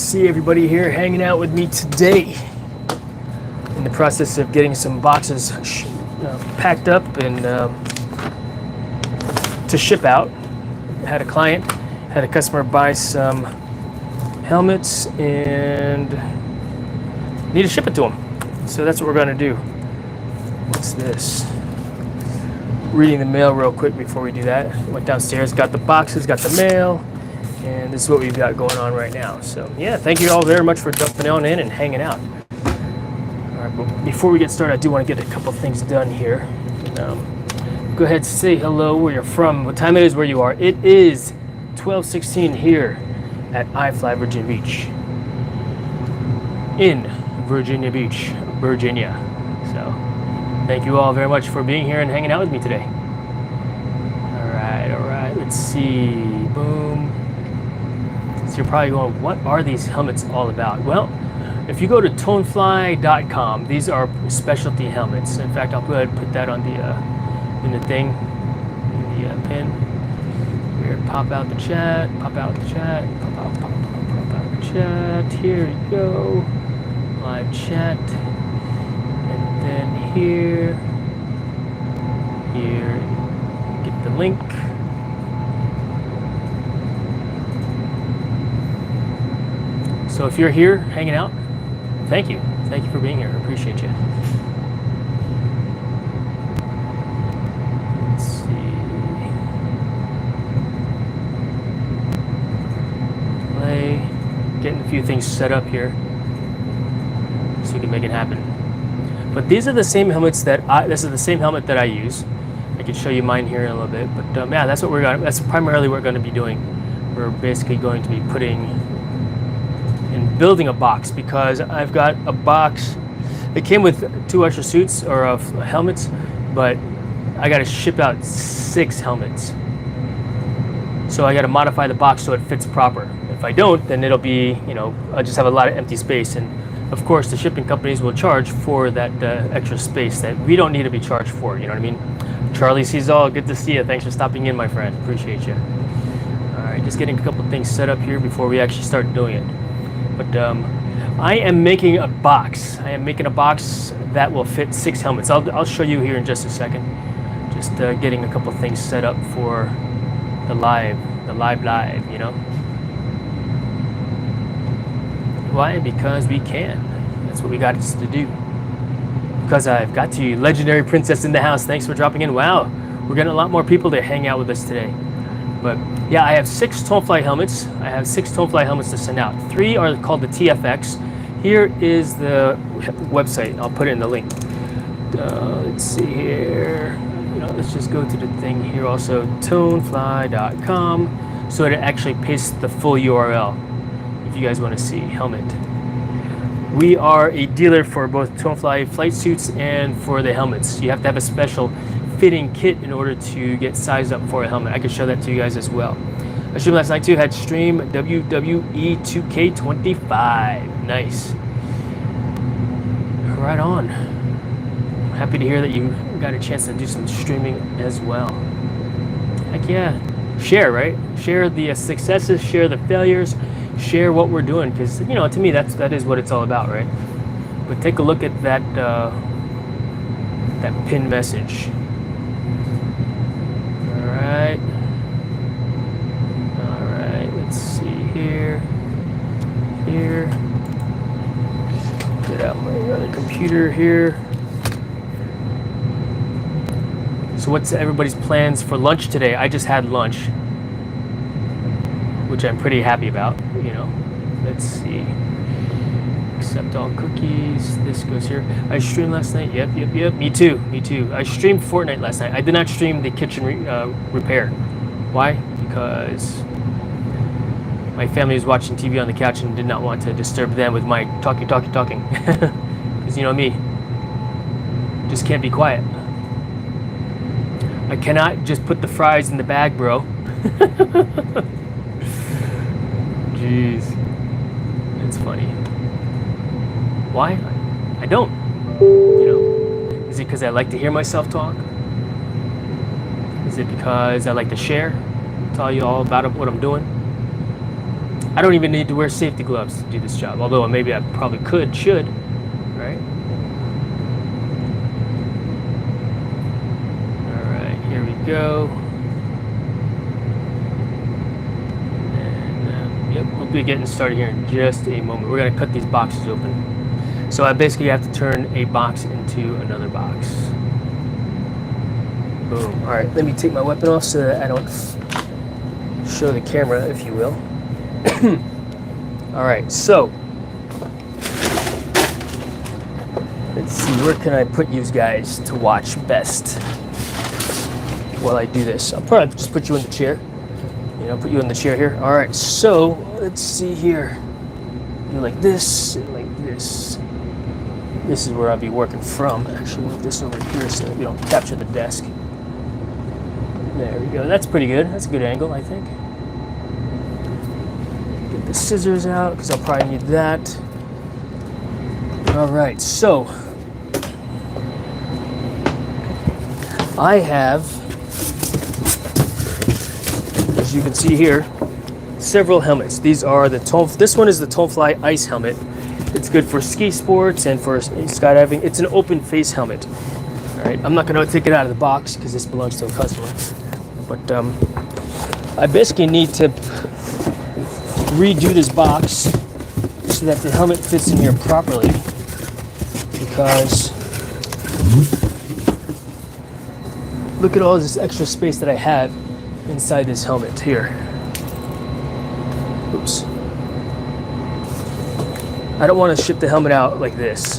see everybody here hanging out with me today. In the process of getting some boxes packed up and to ship out. Had a customer buy some helmets and need to ship it to them. So that's what we're going to do. What's this? Reading the mail real quick before we do that. Went downstairs, got the boxes, got the mail, and this is what we've got going on right now. So yeah, thank you all very much for jumping on in and hanging out. All right, but before we get started, I do want to get a couple things done here. Go ahead, say hello, where you're from, what time it is, where you are. It is 12:16 here at iFly Virginia Beach. In Virginia Beach, Virginia. So thank you all very much for being here and hanging out with me today. All right, let's see. Boom. So you're probably going, what are these helmets all about? Well, if you go to tonefly.com, these are specialty helmets. In fact, I'll go ahead and put that on the in the thing, in the pin. Here, pop out the chat, pop out the chat, pop out the chat. Here you go. Live chat. And then here, get the link. So if you're here hanging out, thank you. Thank you for being here. I appreciate you. Let's see. Play. Getting a few things set up here so we can make it happen. But these are the same helmets this is the same helmet that I use. I can show you mine here in a little bit. But yeah, that's primarily what we're going to be doing. We're basically going to be building a box, because I've got a box. It came with 2 extra suits or helmets, but I got to ship out 6 helmets. So I got to modify the box so it fits proper. If I don't, then it'll be, I'll just have a lot of empty space. And of course, the shipping companies will charge for that extra space that we don't need to be charged for. You know what I mean? Charlie Cesal, good to see you. Thanks for stopping in, my friend. Appreciate you. All right, just getting a couple things set up here before we actually start doing it. But I am making a box. I am making a box that will fit 6 helmets. I'll show you here in just a second. Just getting a couple things set up for the live, Why? Because we can. That's what we got to do. Because I've got you, Legendary Princess in the house. Thanks for dropping in. Wow, we're getting a lot more people to hang out with us today. But yeah, I have 6 Tonefly helmets. I have 6 Tonefly helmets to send out. 3 are called the TFX. Here is the website. I'll put it in the link. Let's see here. Let's just go to the thing here also, tonefly.com, so it actually pastes the full URL if you guys want to see helmet. We are a dealer for both Tonefly flight suits and for the helmets. You have to have a special fitting kit in order to get sized up for a helmet. I can show that to you guys as well. I streamed last night too. Had stream WWE 2K25. Nice. Right on. Happy to hear that you got a chance to do some streaming as well. Heck yeah. Share, right? Share the successes, share the failures, share what we're doing, because to me that is what it's all about, right? But take a look at that pinned message. All right, let's see here. Get out my other computer here. So what's everybody's plans for lunch today? I just had lunch, which I'm pretty happy about, Let's see. Accept all cookies. This goes here. I streamed last night. Yep. Me too. I streamed Fortnite last night. I did not stream the kitchen repair. Why? Because my family was watching TV on the couch and did not want to disturb them with my talking. Because me, just can't be quiet. I cannot just put the fries in the bag, bro. Jeez. It's funny. Why? I don't. Is it because I like to hear myself talk? Is it because I like to share, tell you all about what I'm doing? I don't even need to wear safety gloves to do this job, although maybe I probably should, right? All right, here we go. And yep, we'll be getting started here in just a moment. We're gonna cut these boxes open. So I basically have to turn a box into another box. Boom. All right, let me take my weapon off so that I don't show the camera, if you will. All right, so let's see, where can I put you guys to watch best while I do this? I'll probably just put you in the chair. You know, put you in the chair here. All right, so let's see here. You like this, like this. This is where I'll be working from. Actually, move this over here so that we don't capture the desk. There we go. That's pretty good. That's a good angle, I think. Get the scissors out because I'll probably need that. All right, so I have, as you can see here, several helmets. These are the this one is the Tonefly Ice helmet. It's good for ski sports and for skydiving. It's an open face helmet. All right, I'm not going to take it out of the box because this belongs to a customer. But I basically need to redo this box so that the helmet fits in here properly, because look at all this extra space that I have inside this helmet here. Oops. I don't want to ship the helmet out like this.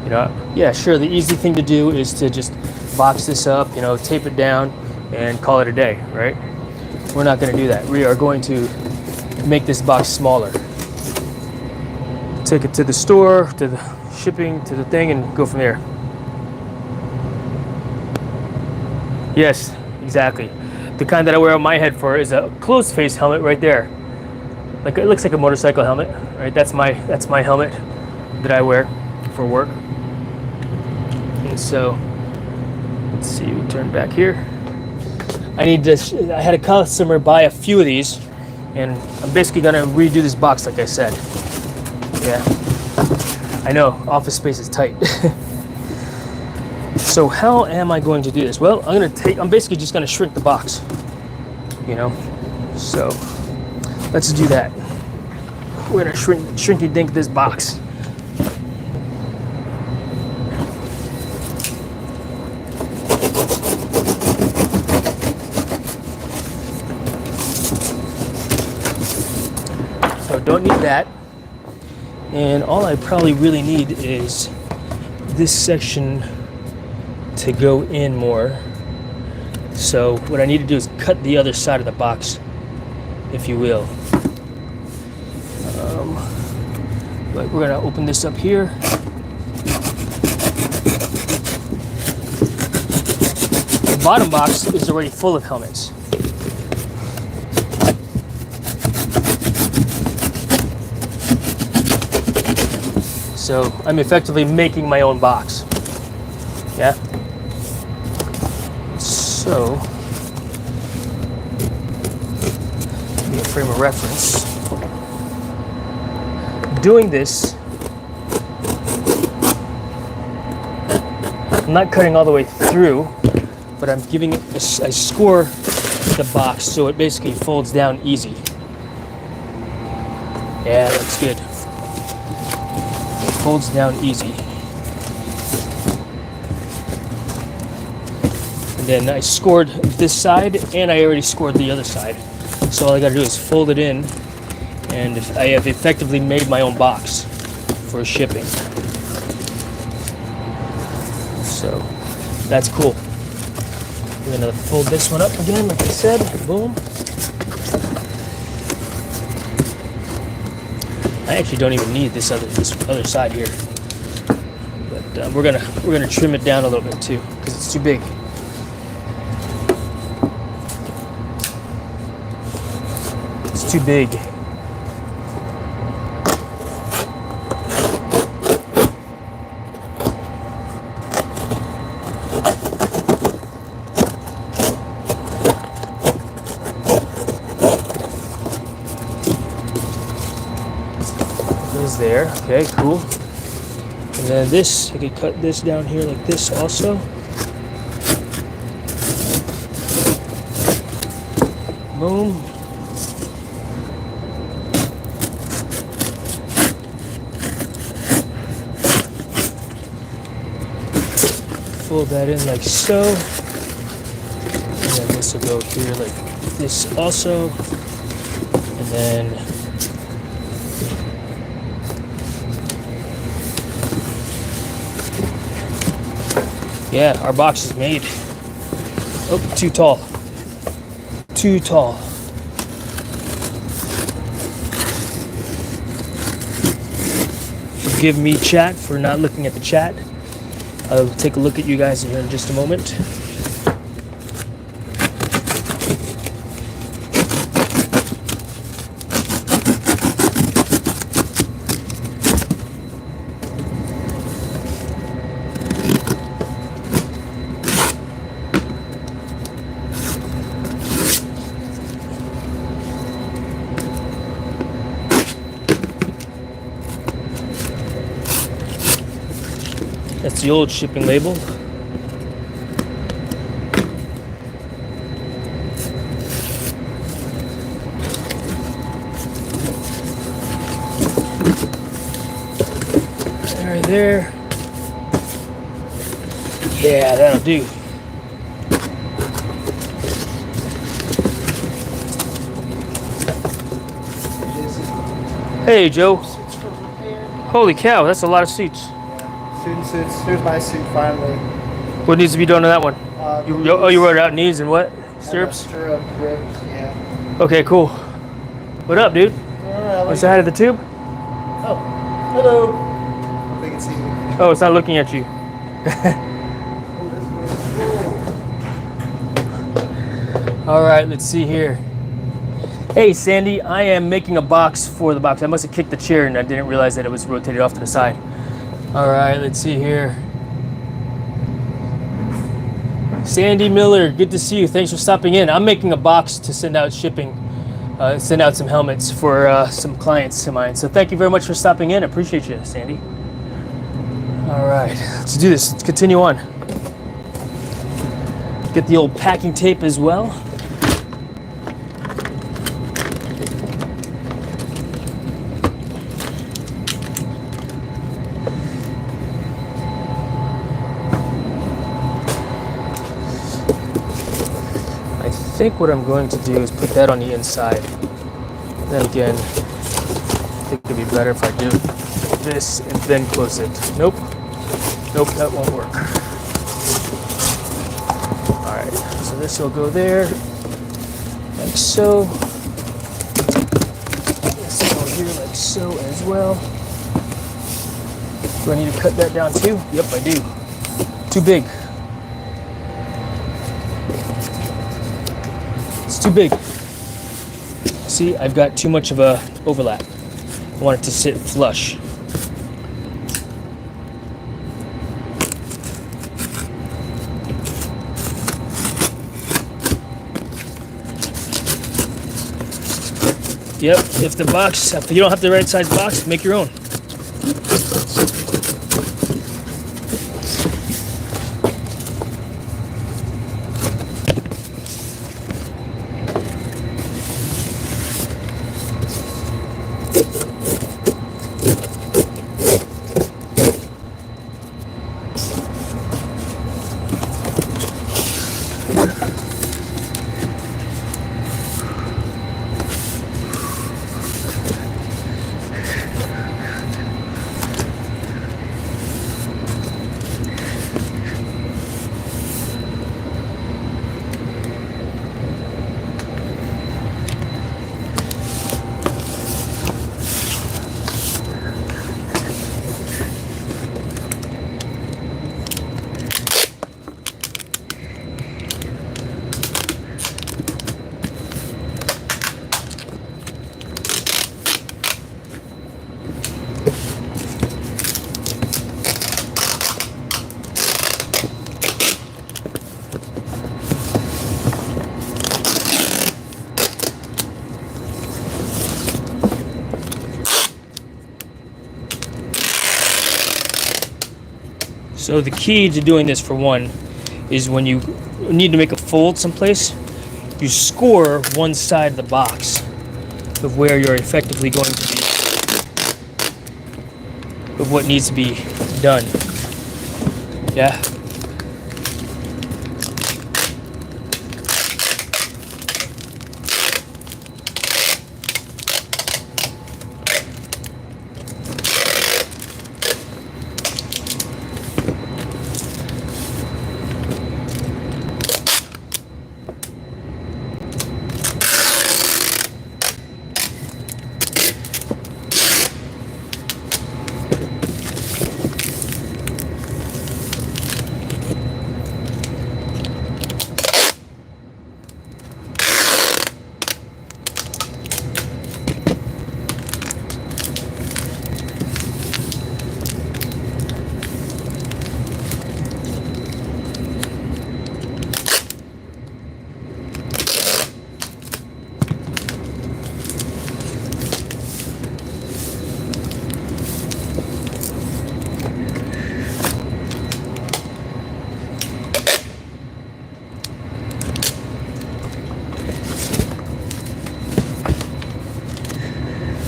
You know, yeah, sure, the easy thing to do is to just box this up, you know, tape it down, and call it a day, right? We're not going to do that. We are going to make this box smaller. Take it to the store, to the shipping, to the thing, and go from there. Yes, exactly. The kind that I wear on my head for is a closed face helmet right there. Like, it looks like a motorcycle helmet, right? That's my helmet that I wear for work. And so, let's see, we turn back here. I had a customer buy a few of these, and I'm basically gonna redo this box like I said. Yeah, I know, office space is tight. So how am I going to do this? Well, I'm basically just gonna shrink the box, you know? So let's do that. We're gonna shrinky dink this box. So don't need that. And all I probably really need is this section to go in more. So what I need to do is cut the other side of the box, if you will. But we're gonna open this up here. The bottom box is already full of helmets. So I'm effectively making my own box. Yeah. So, give me a frame of reference. Doing this, I'm not cutting all the way through, but I'm giving it, I score the box so it basically folds down easy. Yeah, that's good. It folds down easy. And then I scored this side, and I already scored the other side. So all I gotta do is fold it in, and I have effectively made my own box for shipping. So that's cool. We're gonna fold this one up again, like I said. Boom. I actually don't even need this other side here, but we're gonna trim it down a little bit too because it's too big. It's too big. is there. Okay, cool. And then this, I could cut this down here like this also. Boom. Fold that in like so. And then this will go here like this also. And then yeah, our box is made. Oh, too tall. Too tall. Forgive me, chat, for not looking at the chat. I'll take a look at you guys here in just a moment. That's the old shipping label. Right there. Yeah, that'll do. Hey, Joe. Holy cow, that's a lot of seats. Student suits. Here's my suit finally. What needs to be done to that one? You wrote out knees and what? Stirrups? Stirrup grips, yeah. Okay, cool. What up, dude? What's the height of the tube? Oh, hello. They can see me. Oh, it's not looking at you. All right, let's see here. Hey, Sandy, I am making a box for the box. I must have kicked the chair and I didn't realize that it was rotated off to the side. All right, let's see here. Sandy Miller, good to see you. Thanks for stopping in. I'm making a box to send out shipping, send out some helmets for some clients of mine. So thank you very much for stopping in. I appreciate you, Sandy. All right, let's do this. Let's continue on. Get the old packing tape as well. I think what I'm going to do is put that on the inside. Then again, I think it'd be better if I do this and then close it. Nope, that won't work. All right, so this will go there, like so. This will go here like so as well. Do I need to cut that down too? Yep, I do. Too big. Too big. See, I've got too much of a overlap. I want it to sit flush. Yep, if you don't have the right size box, make your own. So the key to doing this, for one, is when you need to make a fold someplace, you score one side of the box of where you're effectively going to be, of what needs to be done. Yeah.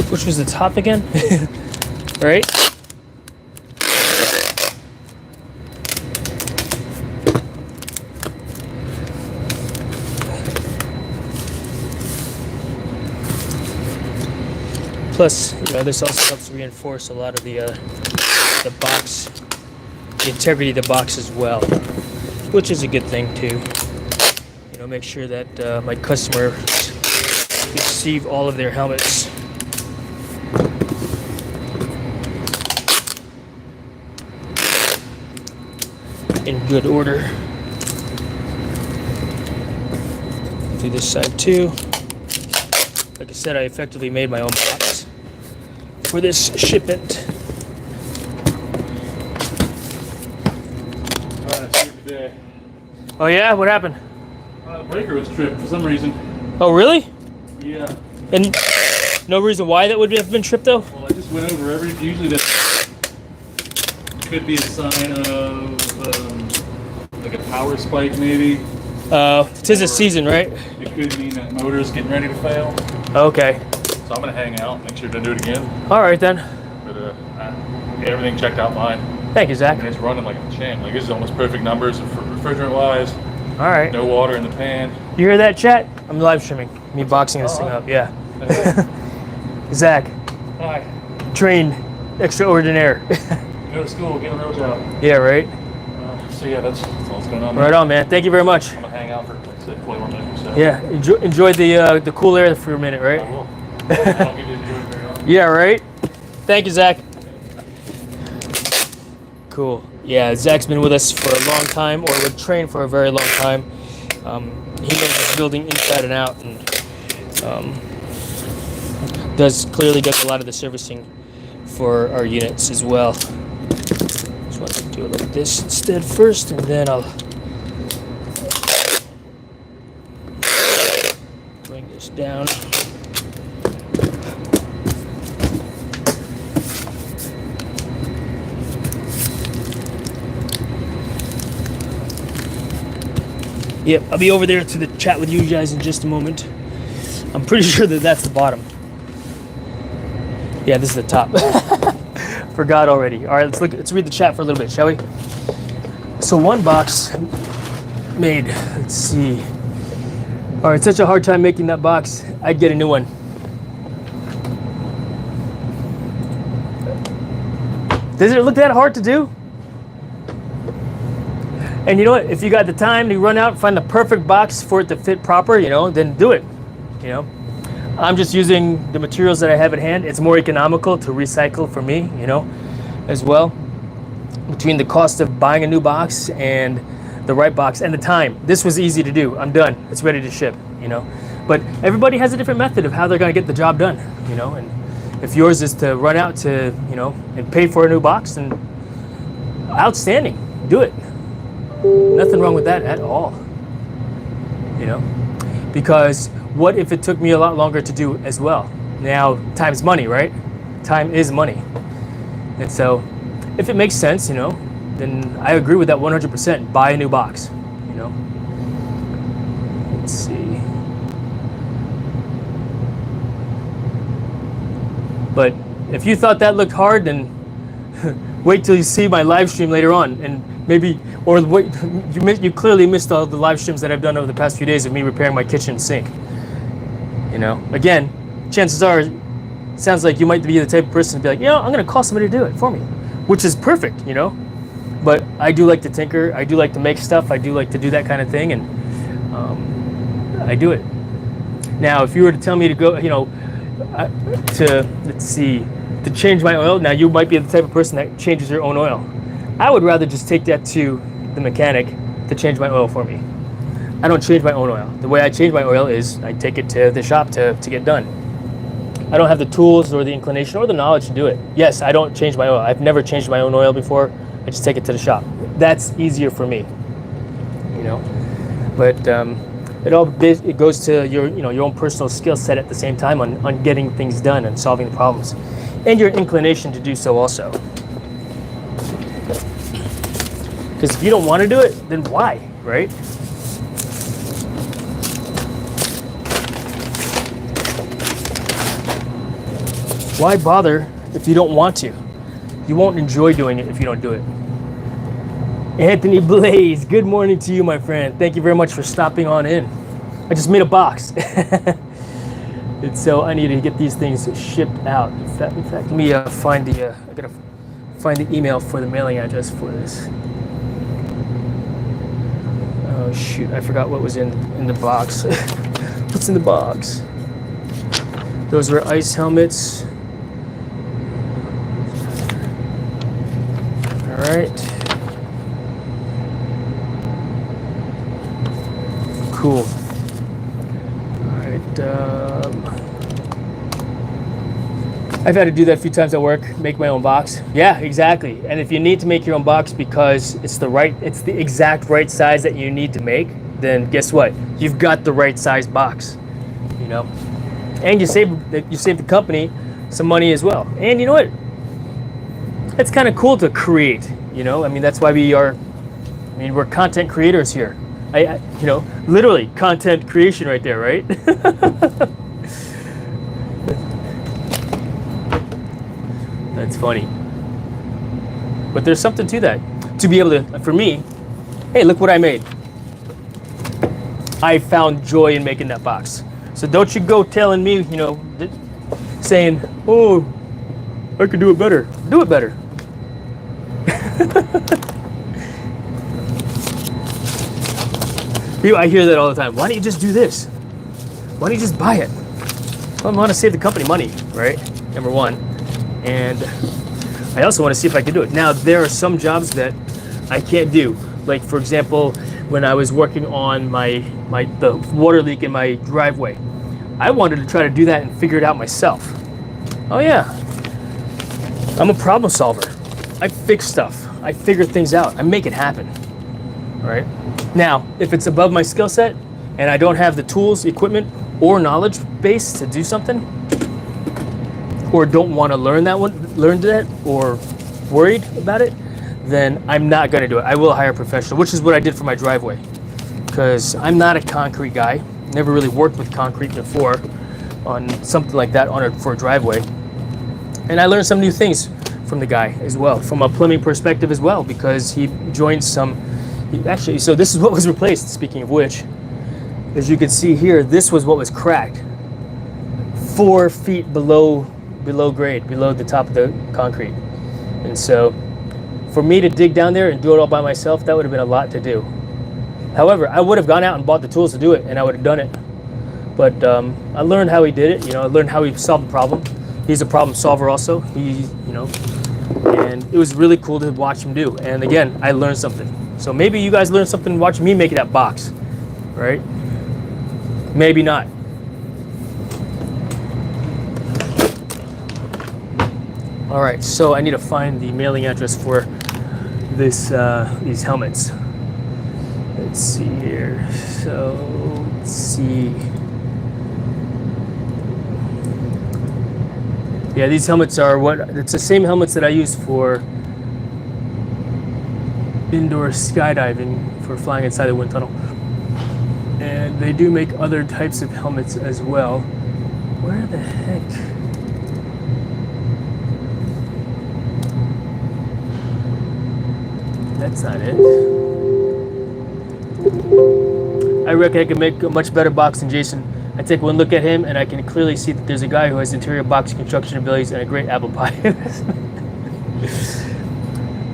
Which was the top again? Right? Plus, this also helps reinforce a lot of the box, the integrity of the box as well, which is a good thing too. Make sure that my customers receive all of their helmets in good order. Do this side too. Like I said, I effectively made my own box for this shipment. Today. Oh yeah, what happened? The breaker was tripped for some reason. Oh really? Yeah. And no reason why that would have been tripped though? Well, I just went over usually that could be a sign of like a power spike maybe. Tis a season, right? It could mean that motor's getting ready to fail. Okay. So I'm gonna hang out, make sure to do it again. All right then. But everything checked out fine. Thank you, Zach. And it's running like a champ. Like this is almost perfect numbers for refrigerant wise. All right. No water in the pan. You hear that, chat? I'm live streaming. Me boxing this thing up. Yeah. Zach, Hi. trained extraordinaire. Go to school, get the roads out. Yeah, right. So yeah, that's all that's going on. Right on, man. Thank you very much. I'm gonna hang out for like 40 more minutes or so. Yeah, enjoy the cool air for a minute, right? I will. I don't get to enjoy it very often. Yeah, right. Thank you, Zach. Cool. Yeah, Zach's been with us for a long time, or would train for a very long time. He knows this building inside and out, and clearly does a lot of the servicing for our units as well. Just want to do it like this instead first, and then I'll bring this down. Yep, I'll be over there to the chat with you guys in just a moment. I'm pretty sure that that's the bottom. Yeah, this is the top. Forgot already. All right, let's read the chat for a little bit, shall we? So one box made. Let's see. All right, such a hard time making that box. I'd get a new one. Does it look that hard to do? And you know what? If you got the time to run out and find the perfect box for it to fit proper, then do it. I'm just using the materials that I have at hand. It's more economical to recycle for me, as well. Between the cost of buying a new box and the right box and the time. This was easy to do. I'm done. It's ready to ship, But everybody has a different method of how they're going to get the job done, And if yours is to run out to, and pay for a new box, then outstanding. Do it. Nothing wrong with that at all, because what if it took me a lot longer to do as well? Now, time's money, right? Time is money. And so if it makes sense, then I agree with that 100%. Buy a new box, you know. Let's see. But if you thought that looked hard, then wait till you see my live stream later on, and maybe, or wait, you clearly missed all the live streams that I've done over the past few days of me repairing my kitchen sink. You know, again, chances are, sounds like you might be the type of person to be like, you know, I'm gonna call somebody to do it for me, which is perfect, you know. But I do like to tinker, I do like to make stuff, I do like to do that kind of thing, and I do it. Now, if you were to tell me to go, you know, to change my oil, now you might be the type of person that changes your own oil. I would rather just take that to the mechanic to change my oil for me. I don't change my own oil. The way I change my oil is I take it to the shop to get done. I don't have the tools or the inclination or the knowledge to do it. Yes, I don't change my oil. I've never changed my own oil before. I just take it to the shop. That's easier for me, you know. But it goes to your own personal skill set at the same time on getting things done and solving the problems, and your inclination to do so also. Because if you don't want to do it, then why, right? Why bother if you don't want to? You won't enjoy doing it if you don't do it. Anthony Blaze, good morning to you, my friend. Thank you very much for stopping on in. I just made a box. And so I need to get these things shipped out. In fact, let me find I gotta find the email for the mailing address for this. Oh shoot, I forgot what was in the box. What's in the box? Those were ice helmets. All right. Cool. All right. I've had to do that a few times at work, make my own box. Yeah, exactly. And if you need to make your own box because it's the exact right size that you need to make, then guess what? You've got the right size box, you know? And you save the company some money as well. And you know what? It's kind of cool to create, you know? I mean, that's why we're content creators here. You know, literally content creation right there, right? That's funny. But there's something to that. To be able to, for me, hey, look what I made. I found joy in making that box. So don't you go telling me, you know, saying, oh, I could do it better. Do it better. I hear that all the time. Why don't you just do this? Why don't you just buy it? Well, I want to save the company money, right? Number one. And I also want to see if I can do it. Now, there are some jobs that I can't do. Like, for example, when I was working on the water leak in my driveway, I wanted to try to do that and figure it out myself. Oh yeah, I'm a problem solver. I fix stuff. I figure things out. I make it happen. All right. Now, if it's above my skill set and I don't have the tools, equipment, or knowledge base to do something, or don't want to learn that, or worried about it, then I'm not going to do it. I will hire a professional, which is what I did for my driveway, because I'm not a concrete guy. Never really worked with concrete before on something like that for a driveway. And I learned some new things from the guy as well, from a plumbing perspective as well, because he joined actually, so this is what was replaced, speaking of which. As you can see here, this was what was cracked. 4 feet below grade, below the top of the concrete. And so for me to dig down there and do it all by myself, that would have been a lot to do. However, I would have gone out and bought the tools to do it, and I would have done it. But I learned how he did it. You know, I learned how he solved the problem. He's a problem solver also. And it was really cool to watch him do. And again, I learned something. So maybe you guys learned something watching me make that box, right? Maybe not. All right, so I need to find the mailing address for these helmets. Let's see here. So let's see. Yeah, these helmets are it's the same helmets that I use for indoor skydiving for flying inside the wind tunnel. And they do make other types of helmets as well. Where the heck? That's not it. I reckon I could make a much better box than Jason. I take one look at him and I can clearly see that there's a guy who has interior box construction abilities and a great apple pie.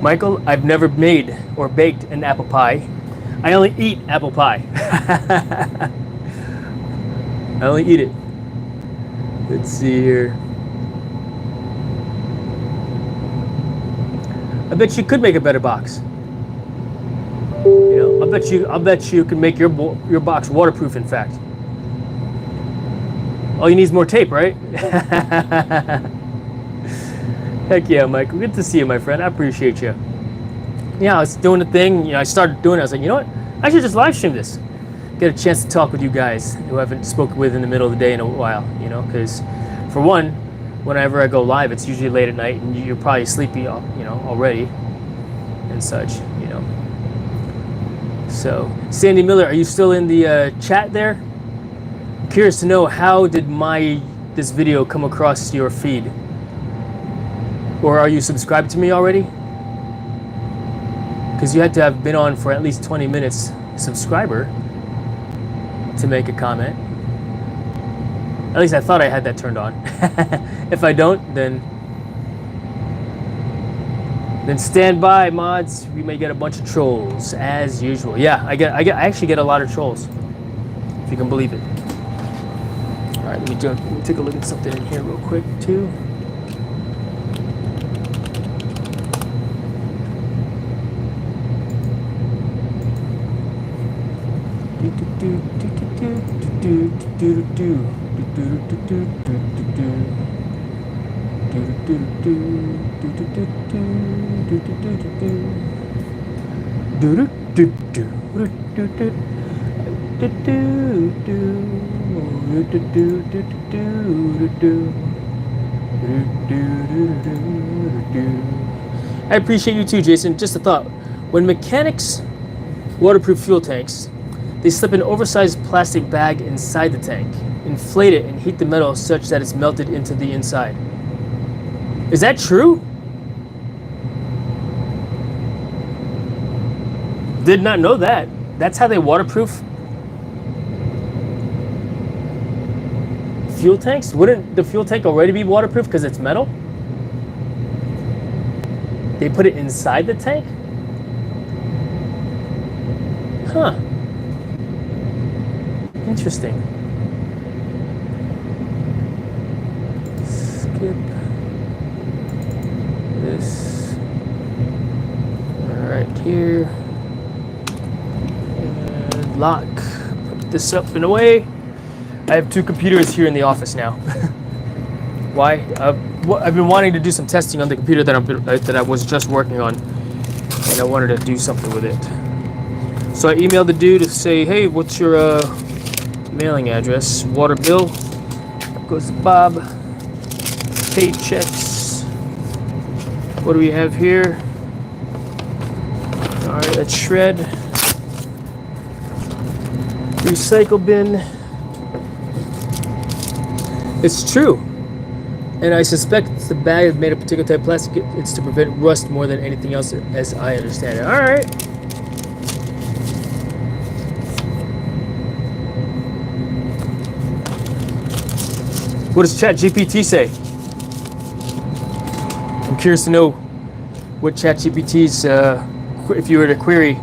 Michael, I've never made or baked an apple pie. I only eat apple pie. I only eat it. Let's see here. I bet you could make a better box. You know, I'll bet you can make your box waterproof. In fact, all you need is more tape, right? Heck yeah, Michael. Good to see you, my friend. I appreciate you. Yeah, I was doing the thing. You know, I started doing it. I was like, you know what? I should just live stream this. Get a chance to talk with you guys who I haven't spoken with in the middle of the day in a while. You know, because for one, whenever I go live, it's usually late at night, and you're probably sleepy, you know, already, and such. You know. So, Sandy Miller, are you still in the chat there? I'm curious to know, how did this video come across your feed? Or are you subscribed to me already? Because you had to have been on for at least 20 minutes subscriber to make a comment. At least I thought I had that turned on. If I don't, then stand by, mods. We may get a bunch of trolls as usual. Yeah, I actually get a lot of trolls, if you can believe it. All right, let me take a look at something in here real quick too. I appreciate you too, Jason. Just a thought. When mechanics waterproof fuel tanks, they slip an oversized plastic bag inside the tank, inflate it, and heat the metal such that it's melted into the inside. Is that true? Did not know that. That's how they waterproof fuel tanks? Wouldn't the fuel tank already be waterproof because it's metal? They put it inside the tank? Huh. Interesting. Skip this right here. And lock. Put this up and away. I have 2 computers here in the office now. Why? I've been wanting to do some testing on the computer that I was just working on, and I wanted to do something with it. So I emailed the dude to say, hey, what's your mailing address? Water bill. Goes to Bob. Paychecks. What do we have here? All right, let's shred. Recycle bin. It's true. And I suspect the bag is made of particular type of plastic. It's to prevent rust more than anything else, as I understand it. All right. What does ChatGPT say? I'm curious to know what ChatGPT's, if you were to query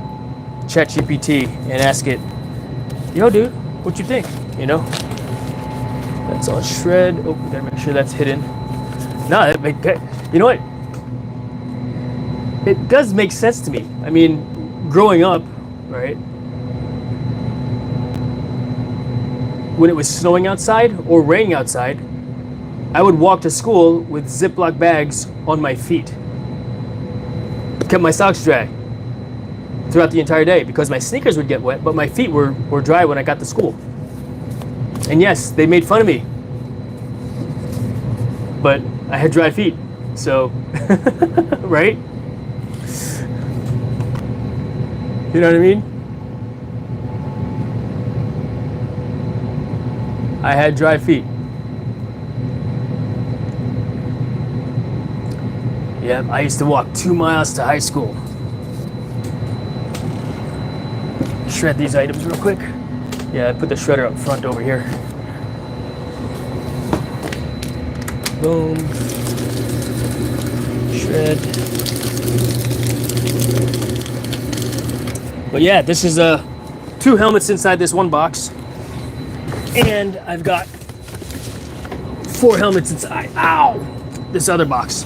ChatGPT and ask it, yo dude, what you think? You know? That's on shred. Oh, we gotta make sure that's hidden. No, you know what? It does make sense to me. I mean, growing up, right? When it was snowing outside or raining outside, I would walk to school with Ziploc bags on my feet. Kept my socks dry throughout the entire day because my sneakers would get wet, but my feet were dry when I got to school. And yes, they made fun of me, but I had dry feet, so, right? You know what I mean? I had dry feet. Yeah, I used to walk 2 miles to high school. Shred these items real quick. Yeah, I put the shredder up front over here. Boom. Shred. But yeah, this is 2 helmets inside this one box. And I've got 4 helmets inside. Ow! This other box.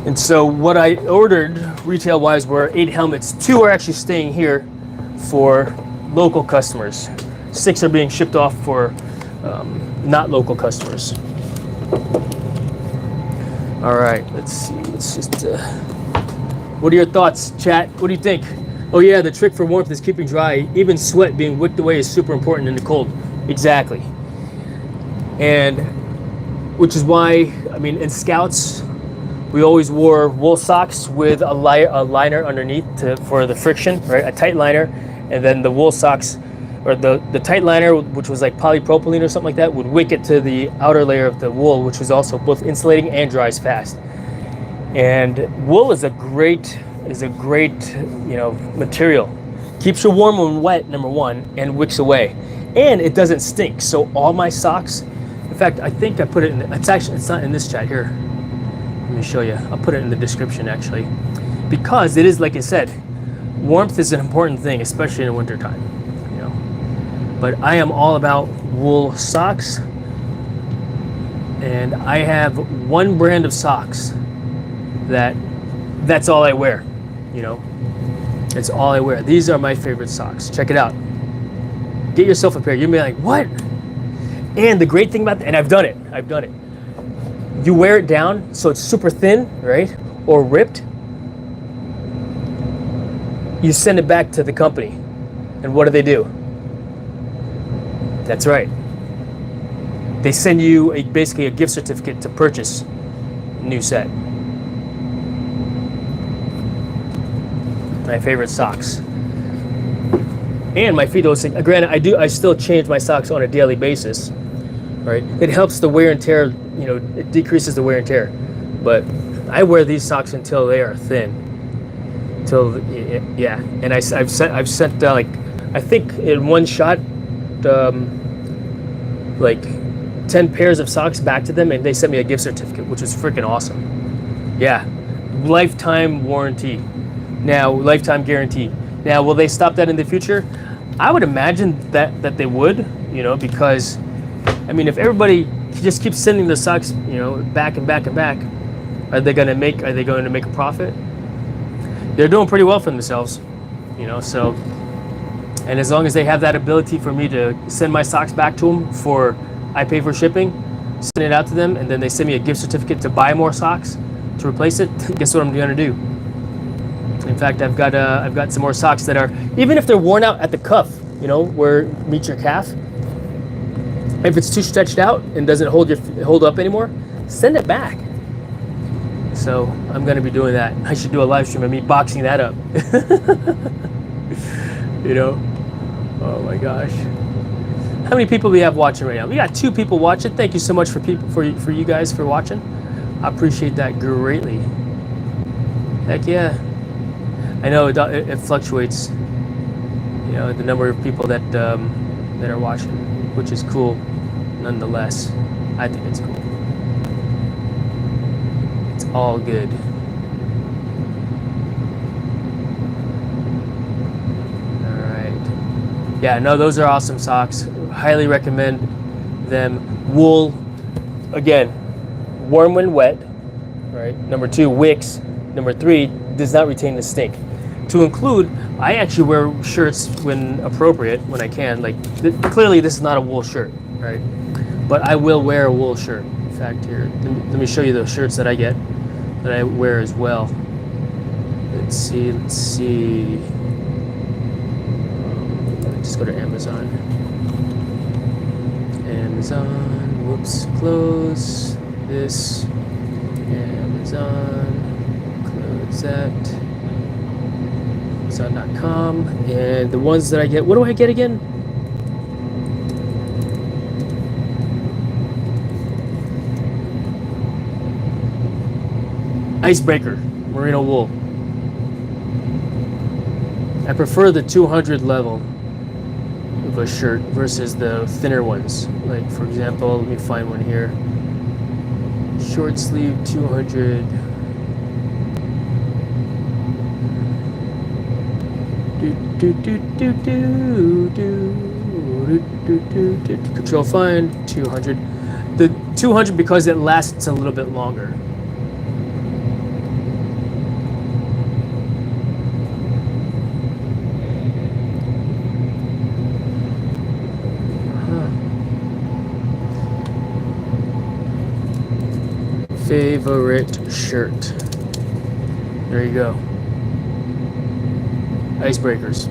And so what I ordered retail-wise were 8 helmets. 2 are actually staying here for local customers. 6 are being shipped off for not local customers. All right, let's see. Let's just. What are your thoughts, chat? What do you think? Oh yeah, the trick for warmth is keeping dry. Even sweat being wicked away is super important in the cold. Exactly. And which is why, I mean, in Scouts, we always wore wool socks with a liner underneath for the friction, right? A tight liner, and then the wool socks, or the tight liner, which was like polypropylene or something like that, would wick it to the outer layer of the wool, which was also both insulating and dries fast. And wool is a great, material. Keeps you warm when wet, number one, and wicks away. And it doesn't stink. So all my socks, in fact, I think I put it in, it's not in this chat here. Let me show you. I'll put it in the description actually. Because it is, like I said, warmth is an important thing, especially in the wintertime. But I am all about wool socks. And I have one brand of socks that's all I wear, It's all I wear. These are my favorite socks. Check it out. Get yourself a pair. You'll be like, what? And the great thing about that, and I've done it. You wear it down so it's super thin, right? Or ripped. You send it back to the company. And what do? That's right. They send you basically a gift certificate to purchase a new set. My favorite socks. And my feet don't stink. Granted, I still change my socks on a daily basis, right? It helps the wear and tear, it decreases the wear and tear. But I wear these socks until they are thin. And I've sent I think in one shot, 10 pairs of socks back to them, and they sent me a gift certificate, which was freaking awesome. Yeah, lifetime warranty. Now, lifetime guarantee. Now, will they stop that in the future? I would imagine that they would, because, I mean, if everybody just keeps sending the socks, back and back and back, are they going to make a profit? They're doing pretty well for themselves, so, and as long as they have that ability for me to send my socks back to them I pay for shipping, send it out to them, and then they send me a gift certificate to buy more socks to replace it, guess what I'm going to do? In fact, I've got some more socks that are, even if they're worn out at the cuff, where it meets your calf, if it's too stretched out and doesn't hold up anymore, send it back. So I'm going to be doing that. I should do a live stream of me boxing that up. Oh my gosh. How many people do we have watching right now? We got 2 people watching. Thank you so much for you guys for watching. I appreciate that greatly. Heck yeah. I know it fluctuates, the number of people that are watching, which is cool, nonetheless. I think it's cool. It's all good. All right. Yeah, no, those are awesome socks. Highly recommend them. Wool, again, warm when wet, right? Number 2, wicks. Number 3, does not retain the stink. To include, I actually wear shirts when appropriate, when I can. Clearly this is not a wool shirt, right? But I will wear a wool shirt. In fact, here, let me show you the shirts that I get, that I wear as well. Let's see. Just go to Amazon. Whoops, close this. Amazon, close. Amazon.com. And the ones that I get, what do I get again? Icebreaker, merino wool. I prefer the 200 level of a shirt versus the thinner ones. Like, for example, let me find one here. Short sleeve 200. Control find 200. The 200 because it lasts a little bit longer. Favorite shirt. There you go. Icebreakers.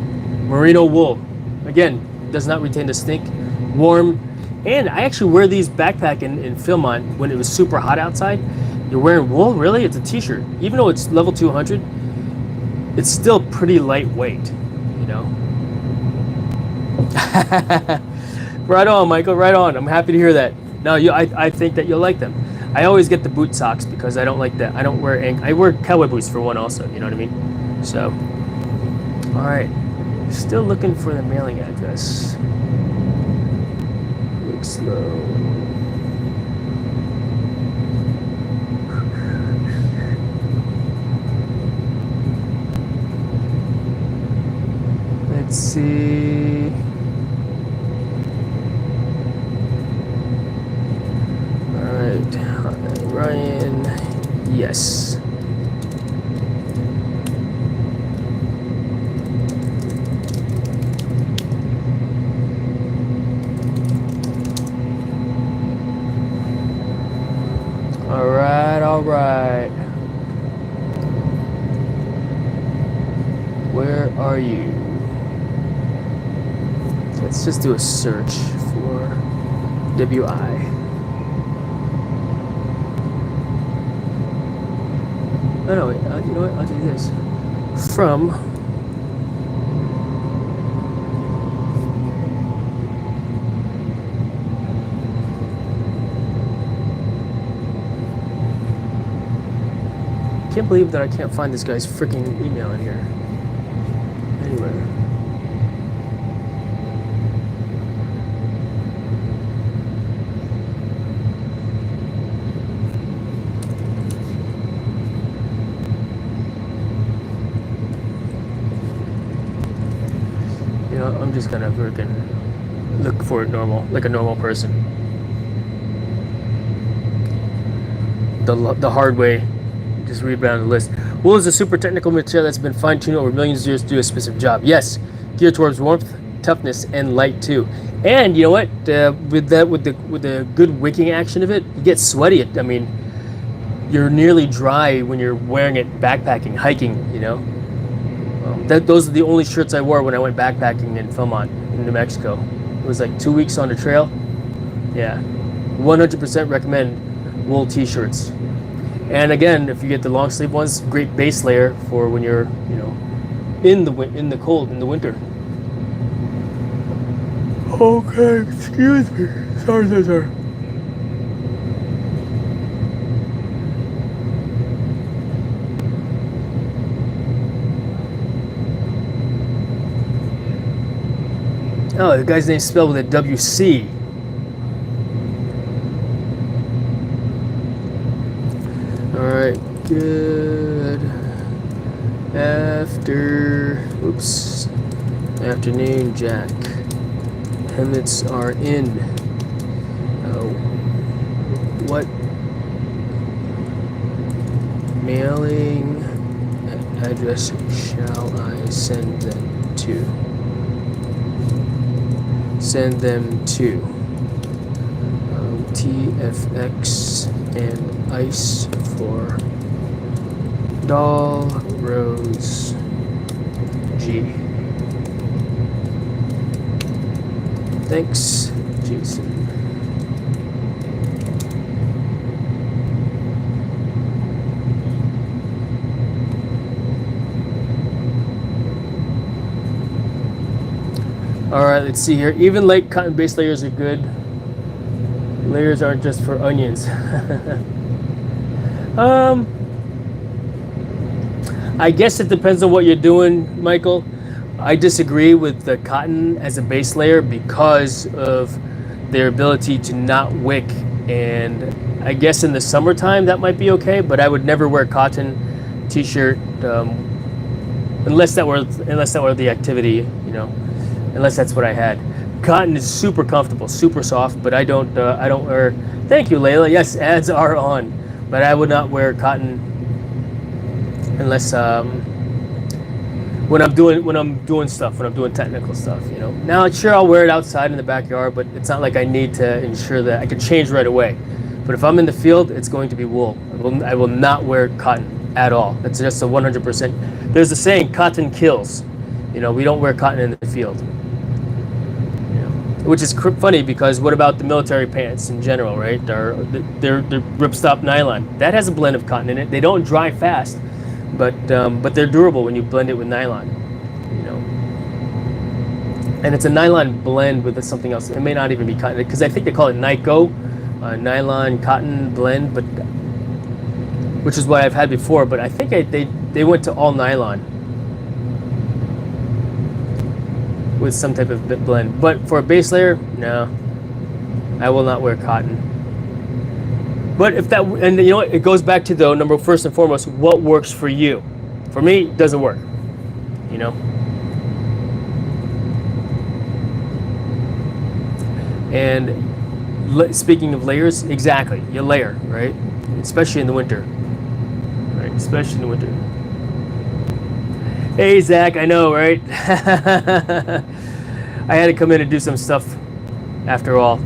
Merino wool. Again, does not retain the stink. Warm. And I actually wear these backpack in Philmont when it was super hot outside. You're wearing wool? Really? It's a t-shirt. Even though it's level 200, it's still pretty lightweight, you know? Right on, Michael. Right on. I'm happy to hear that. No, I think that you'll like them. I always get the boot socks because I don't like that. I don't wear I wear cowboy boots for one also, you know what I mean? So, all right. Still looking for the mailing address. Look slow. Let's see. Ryan, yes. All right. Where are you? Let's just do a search for WI. Oh no, wait, you know what? I'll do this. From can't believe that I can't find this guy's freaking email in here. Anywhere. I'm just gonna freaking look for it normal, like a normal person. The hard way, just read down the list. Wool is a super technical material that's been fine-tuned over millions of years to do a specific job. Yes, geared towards warmth, toughness, and light too. And you know what? With the good wicking action of it, you get sweaty. I mean, you're nearly dry when you're wearing it backpacking, hiking. You know. Those are the only shirts I wore when I went backpacking in Philmont, in New Mexico. It was like 2 weeks on the trail. Yeah, 100% recommend wool t-shirts. And again, if you get the long sleeve ones, great base layer for when you're, you know, in the cold, in the winter. Okay, excuse me. Sorry. Oh, the guy's name's spelled with a WC. Alright, good. Afternoon, Jack. Helmets are in. What mailing address shall I send them to? Send them to TFX and Ice for Doll Rose G. Thanks, Jason. All right, let's see here. Even late cotton base layers are good. Layers aren't just for onions. I guess it depends on what you're doing, Michael. I disagree with the cotton as a base layer because of their ability to not wick. And I guess in the summertime that might be okay, but I would never wear cotton t-shirt unless that were the activity, you know, unless that's what I had. Cotton is super comfortable, super soft, but I don't wear. Thank you, Layla. Yes, ads are on, but I would not wear cotton unless when I'm doing stuff, when I'm doing technical stuff, you know. Now, sure, I'll wear it outside in the backyard, but it's not like I need to ensure that I can change right away. But if I'm in the field, it's going to be wool. I will not wear cotton at all. That's just a 100%. There's a saying, cotton kills. You know, we don't wear cotton in the field. You know, which is funny because what about the military pants in general, right? They're ripstop nylon. That has a blend of cotton in it. They don't dry fast. But they're durable when you blend it with nylon, you know. And it's a nylon blend with something else. It may not even be cotton because I think they call it NICO, nylon cotton blend, but which is what I've had before. But I think they went to all nylon with some type of blend. But for a base layer, no, I will not wear cotton. But if that, and you know what, it goes back to though, first and foremost, what works for you. For me, it doesn't work, you know. And speaking of layers, exactly, you layer, right? Especially in the winter, right? Especially in the winter. Hey, Zach, I know, right? I had to come in and do some stuff after all.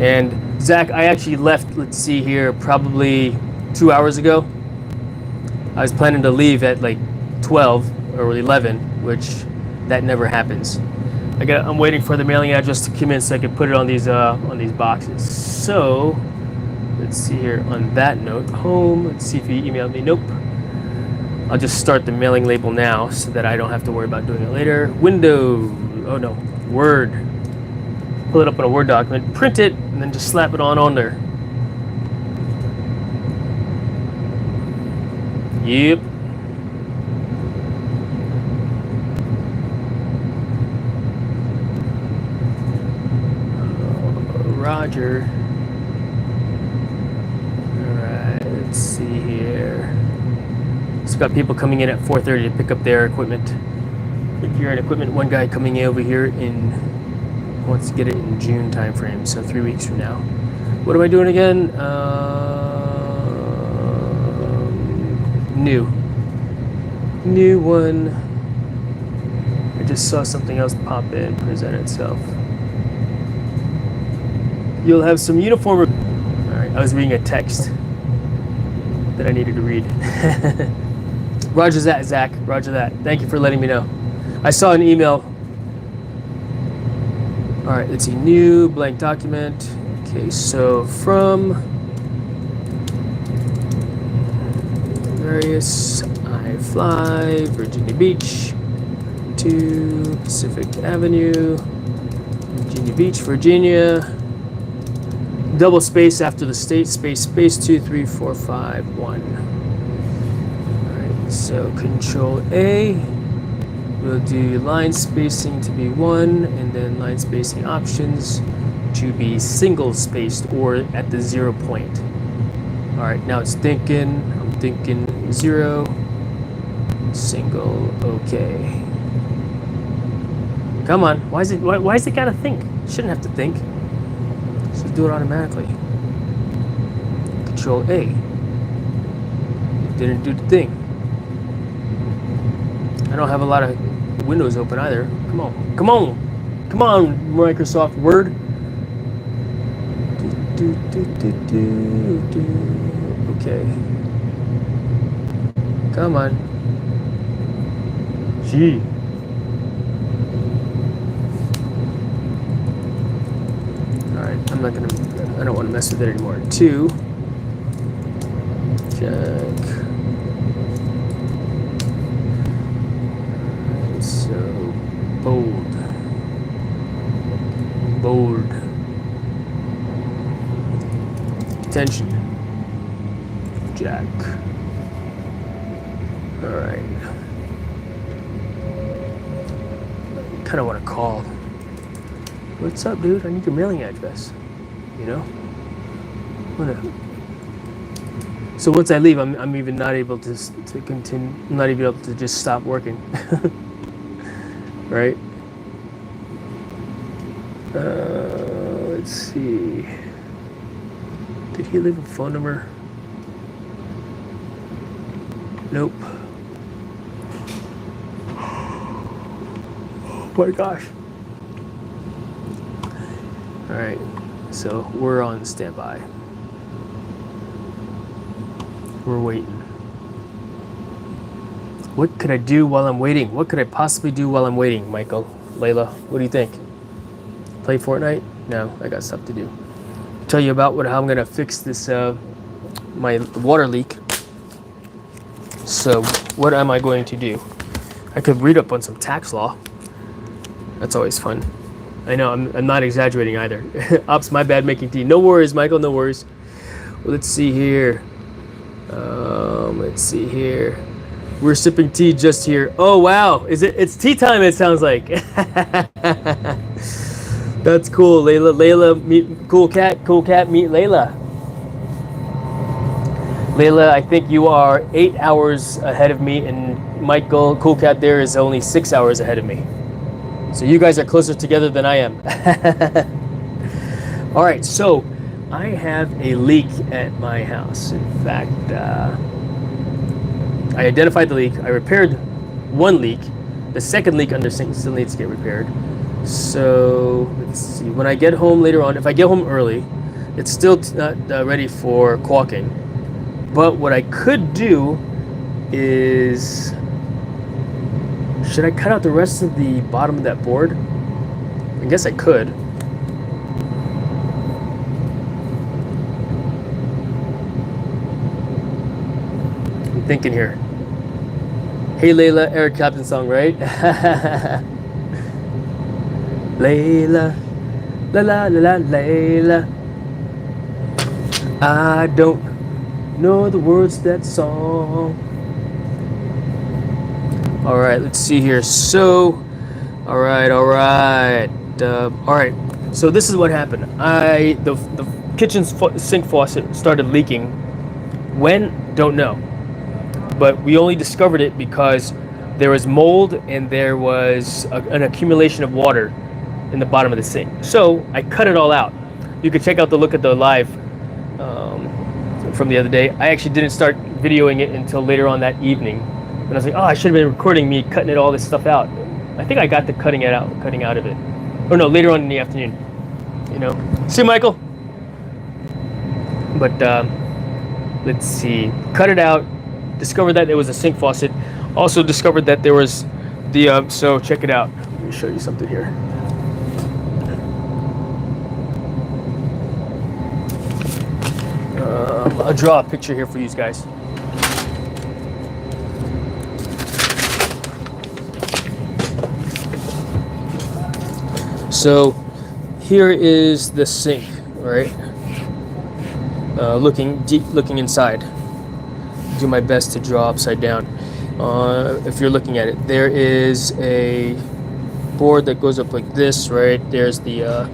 And Zach, I actually left, let's see here, probably 2 hours ago. I was planning to leave at like 12 or 11, which that never happens. I'm waiting for the mailing address to come in so I can put it on these boxes. So, let's see here, on that note, home, let's see if he emailed me, nope. I'll just start the mailing label now so that I don't have to worry about doing it later. Windows, oh no, Word. Pull it up on a Word document, print it, and then just slap it on there. Yep. Roger. Alright, let's see here. Just got people coming in at 4:30 to pick up their equipment. Gear and equipment. One guy coming in over here wants to get it in June timeframe, so 3 weeks from now. What am I doing again? New one. I just saw something else pop in, present itself. You'll have some uniform. All right, I was reading a text that I needed to read. Roger that, Zach. Roger that. Thank you for letting me know. I saw an email. All right, let's see. New blank document. Okay, so from various, I fly Virginia Beach to Pacific Avenue, Virginia Beach, Virginia. Double space after the state, space 2, 3, 4, 5, 1. All right, so Control A. We'll do line spacing to be 1, and then line spacing options to be single spaced or at the 0 point. All right, now it's thinking. I'm thinking 0, single, okay. Come on, why is it gotta think? It shouldn't have to think. Just do it automatically. Control A. It didn't do the thing. I don't have a lot of windows open either. Come on, Microsoft Word. Okay. Come on. Gee. Alright, I don't want to mess with it anymore. 2. Check. Bold. Bold. Attention. Jack. Alright. Kind of want to call. What's up, dude? I need your mailing address. You know? So once I leave, I'm even not able to continue. I'm not even able to just stop working. Right? Let's see. Did he leave a phone number? Nope. Oh my gosh. All right. So we're on standby. We're waiting. What could I do while I'm waiting? What could I possibly do while I'm waiting, Michael? Layla, what do you think? Play Fortnite? No, I got stuff to do. Tell you about how I'm gonna fix this my water leak. So what am I going to do? I could read up on some tax law. That's always fun. I know I'm not exaggerating either. Ops, my bad making tea. No worries, Michael. No worries. Well, let's see here. Let's see here. We're sipping tea just here. Oh wow, it's tea time, it sounds like. That's cool. Layla meet Cool Cat meet Layla. Layla, I think you are 8 hours ahead of me, and Michael Cool Cat there is only 6 hours ahead of me. So you guys are closer together than I am. All right, so I have a leak at my house. In fact, I identified the leak. I repaired one leak. The second leak under sink still needs to get repaired. So let's see. When I get home later on, if I get home early, it's still not ready for caulking. But what I could do is, should I cut out the rest of the bottom of that board? I guess I could. I'm thinking here. Hey Layla, Eric Clapton song, right? Layla, la la la la, Layla. I don't know the words to that song. All right, let's see here. So, all right. So this is what happened. The kitchen sink faucet started leaking. When? Don't know. But we only discovered it because there was mold and there was an accumulation of water in the bottom of the sink. So I cut it all out. You could check out the look at the live from the other day. I actually didn't start videoing it until later on that evening. And I was like, oh, I should have been recording me cutting all this stuff out. I think I got to cutting out of it. Or no, later on in the afternoon. You know. See, Michael? But let's see. Cut it out. Discovered that it was a sink faucet. Also discovered that there was the so check it out. Let me show you something here. I'll draw a picture here for you guys. So here is the sink, right? Looking inside. Do my best to draw upside down. If you're looking at it, there is a board that goes up like this, right? There's the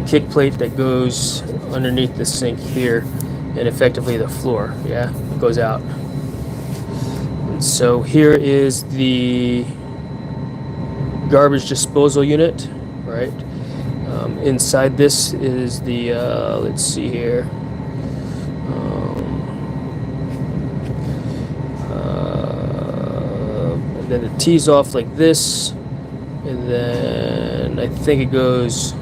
kick plate that goes underneath the sink here, and effectively the floor. Yeah, it goes out. And so here is the garbage disposal unit, right? Inside this is the let's see here. And then it tees off like this, and then I think it goes.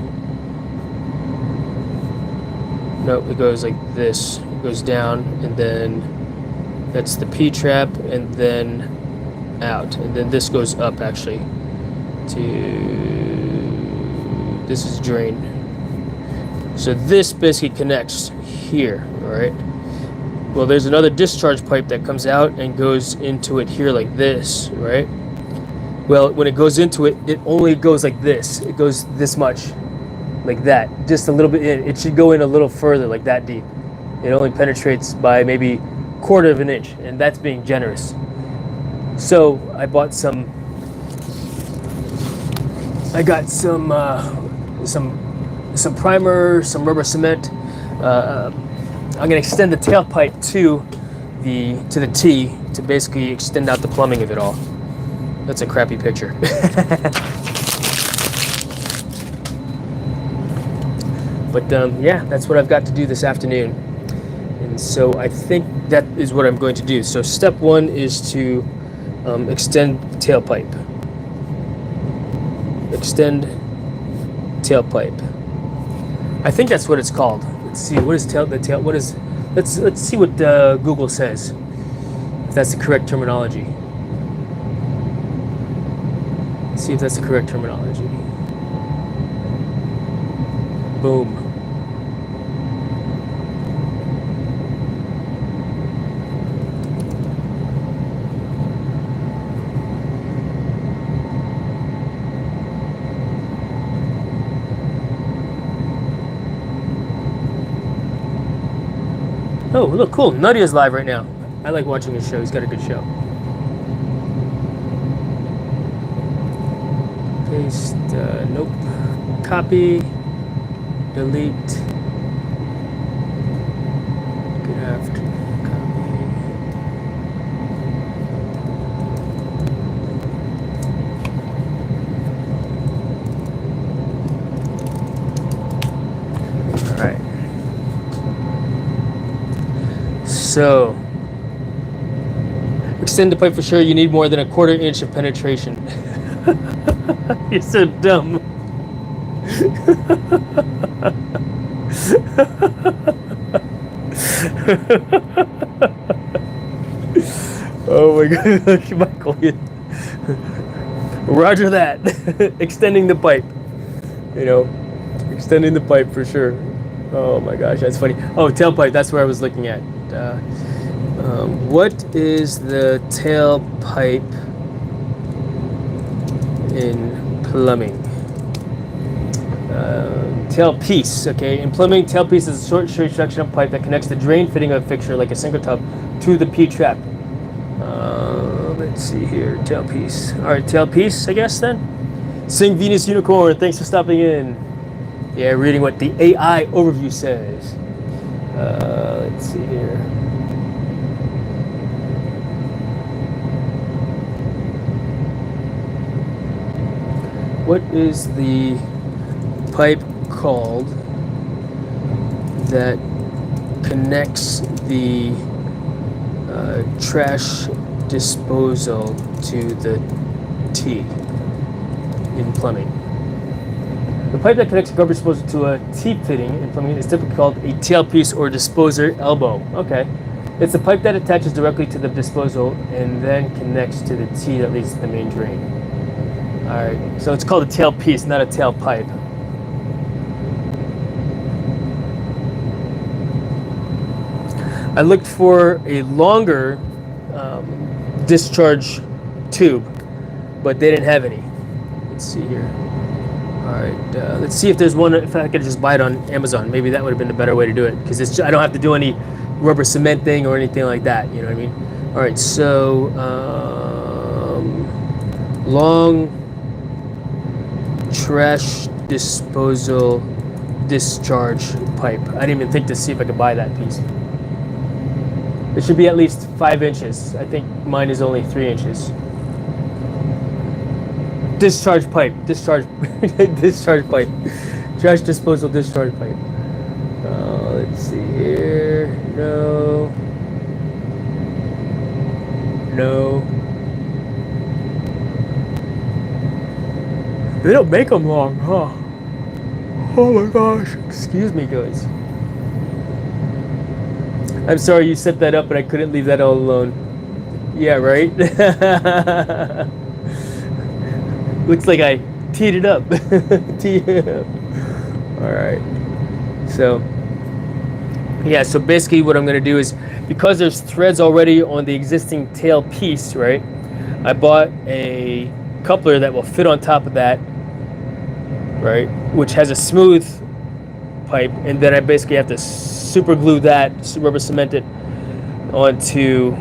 Nope, it goes like this. It goes down, and then that's the P trap, and then out, and then this goes up actually to. This is drain. So this basically connects here, all right? Well, there's another discharge pipe that comes out and goes into it here like this, right? Well, when it goes into it, it only goes like this. It goes this much, like that, just a little bit in. It should go in a little further, like that deep. It only penetrates by maybe quarter of an inch, and that's being generous. So I bought some. I got some primer, some rubber cement. I'm gonna extend the tailpipe to the T to basically extend out the plumbing of it all. That's a crappy picture. But yeah, that's what I've got to do this afternoon. And so I think that is what I'm going to do. So step one is to extend the tailpipe. Extend tailpipe. I think that's what it's called. Let's see. What is the tail? What is? Let's see what Google says. If that's the correct terminology. Let's see if that's the correct terminology. Boom. Oh, look, cool. Nutty is live right now. I like watching his show. He's got a good show. Paste, nope. Copy, delete. Good after, copy. All right. So, extend the pipe for sure. You need more than a quarter inch of penetration. You're so dumb. Oh my God, Michael. Roger that. Extending the pipe. You know, extending the pipe for sure. Oh my gosh, that's funny. Oh, tailpipe, that's where I was looking at. What is the tailpipe in plumbing? Tailpiece, okay. In plumbing, tailpiece is a short, straight section of pipe that connects the drain fitting of a fixture, like a single tub, to the P-trap. Let's see here, tailpiece. All right, tailpiece, I guess then. Sing Venus Unicorn, thanks for stopping in. Yeah, reading what the AI overview says. Let's see here. What is the pipe called that connects the trash disposal to the T in plumbing? The pipe that connects a garbage disposal to a T fitting in plumbing is typically called a tailpiece or disposer elbow. Okay. It's the pipe that attaches directly to the disposal and then connects to the T that leads to the main drain. Alright, so it's called a tailpiece, not a tailpipe. I looked for a longer discharge tube, but they didn't have any. Let's see here. Alright, let's see if there's one, if I could just buy it on Amazon. Maybe that would have been the better way to do it, because I don't have to do any rubber cement thing or anything like that, you know what I mean? Alright, so long trash disposal discharge pipe. I didn't even think to see if I could buy that piece. It should be at least 5 inches. I think mine is only 3 inches. Discharge pipe. Discharge pipe. Trash disposal discharge pipe. Let's see here. No. They don't make them long, huh? Oh my gosh. Excuse me, guys. I'm sorry you set that up, but I couldn't leave that all alone. Yeah, right? Looks like I teed it up. Alright. So, yeah, so basically what I'm going to do is, because there's threads already on the existing tail piece, right? I bought a coupler that will fit on top of that, right? Which has a smooth pipe, and then I basically have to super glue that, rubber cement it onto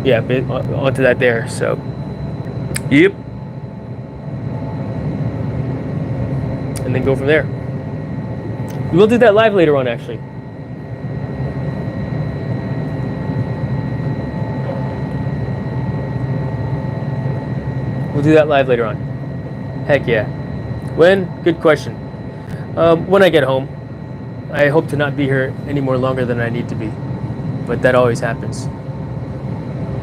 that there. So, yep. And then go from there. We'll do that live later on, actually. We'll do that live later on. Heck yeah. When? Good question. When I get home. I hope to not be here any more longer than I need to be. But that always happens.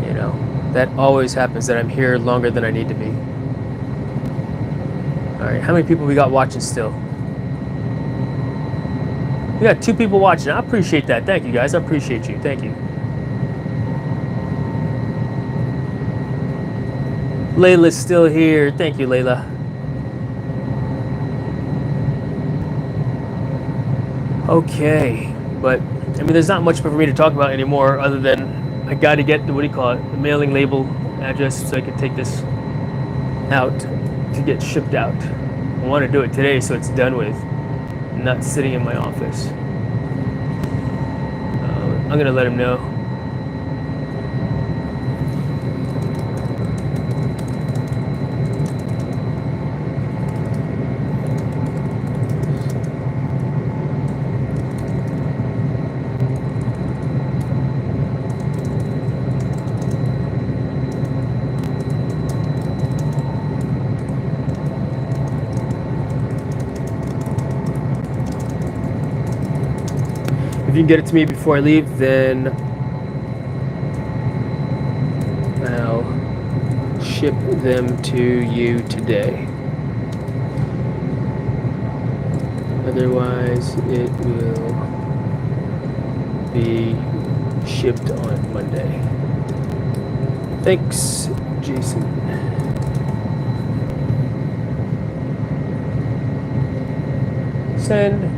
You know, that always happens, that I'm here longer than I need to be. All right, how many people we got watching still? We got 2 people watching. I appreciate that. Thank you, guys. I appreciate you. Thank you. Layla's still here. Thank you, Layla. Okay, but I mean, there's not much for me to talk about anymore, other than I got to get the the mailing label address, so I can take this out to get shipped out. I want to do it today, so it's done with, not sitting in my office. I'm gonna let him know. If you can get it to me before I leave, then I'll ship them to you today. Otherwise, it will be shipped on Monday. Thanks, Jason. Send.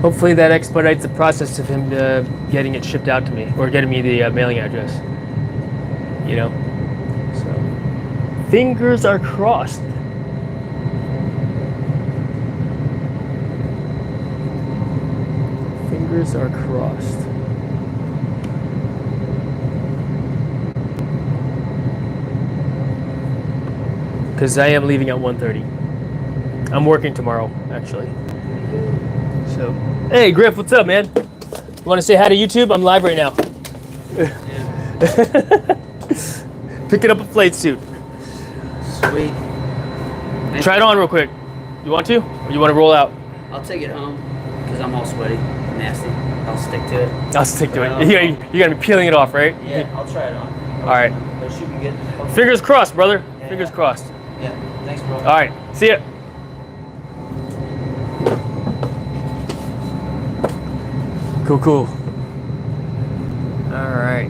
Hopefully that expedites the process of him getting it shipped out to me, or getting me the mailing address. You know? So, fingers are crossed. Fingers are crossed. Because I am leaving at 1:30. I'm working tomorrow, actually. So, hey Griff, what's up, man? You want to say hi to YouTube? I'm live right now. Picking up a flight suit. Sweet. Try it on real quick. You want to? Or you want to roll out? I'll take it home because I'm all sweaty, nasty. I'll stick to it. I'll stick to it. You gotta be peeling it off, right? Yeah, I'll try it on. All right. But it should be good. Fingers crossed, brother. Yeah, Fingers yeah. crossed. Yeah, thanks, bro. All right. See ya. Cool. All right.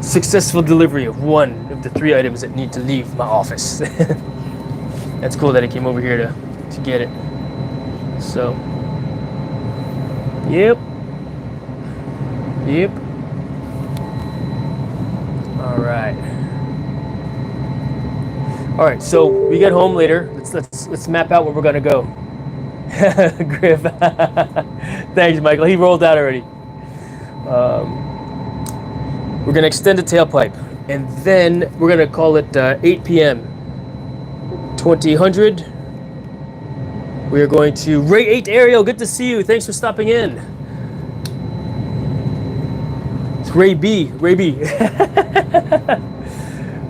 Successful delivery of 1 of the 3 items that need to leave my office. That's cool that it came over here to get it. So, yep. All right. So we get home later. Let's map out where we're gonna go. Griff. Thanks, Michael. He rolled out already. We're going to extend the tailpipe, and then we're going to call it 8 p.m. 2000. We are going to Ray 8 Ariel. Good to see you. Thanks for stopping in. It's Ray B.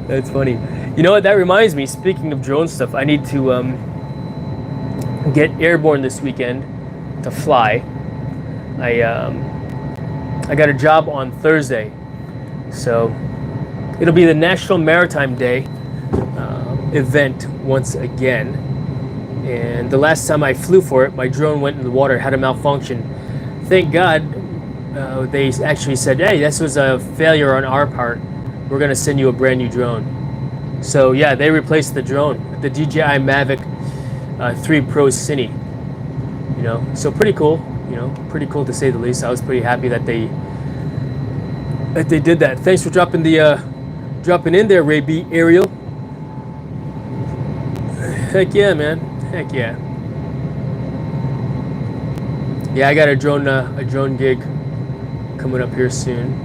That's funny. You know what? That reminds me. Speaking of drone stuff, I need to get airborne this weekend to fly. I got a job on Thursday, so it'll be the National Maritime Day event once again. And the last time I flew for it, my drone went in the water, had a malfunction. Thank God they actually said, "Hey, this was a failure on our part. We're going to send you a brand new drone." So yeah, they replaced the drone, the DJI Mavic 3 Pro Cine. You know, so pretty cool. You know, pretty cool to say the least. I was pretty happy that they did that. Thanks for dropping the dropping in there, Ray B. Ariel. Heck yeah, man. Heck yeah. Yeah, I got a drone gig coming up here soon.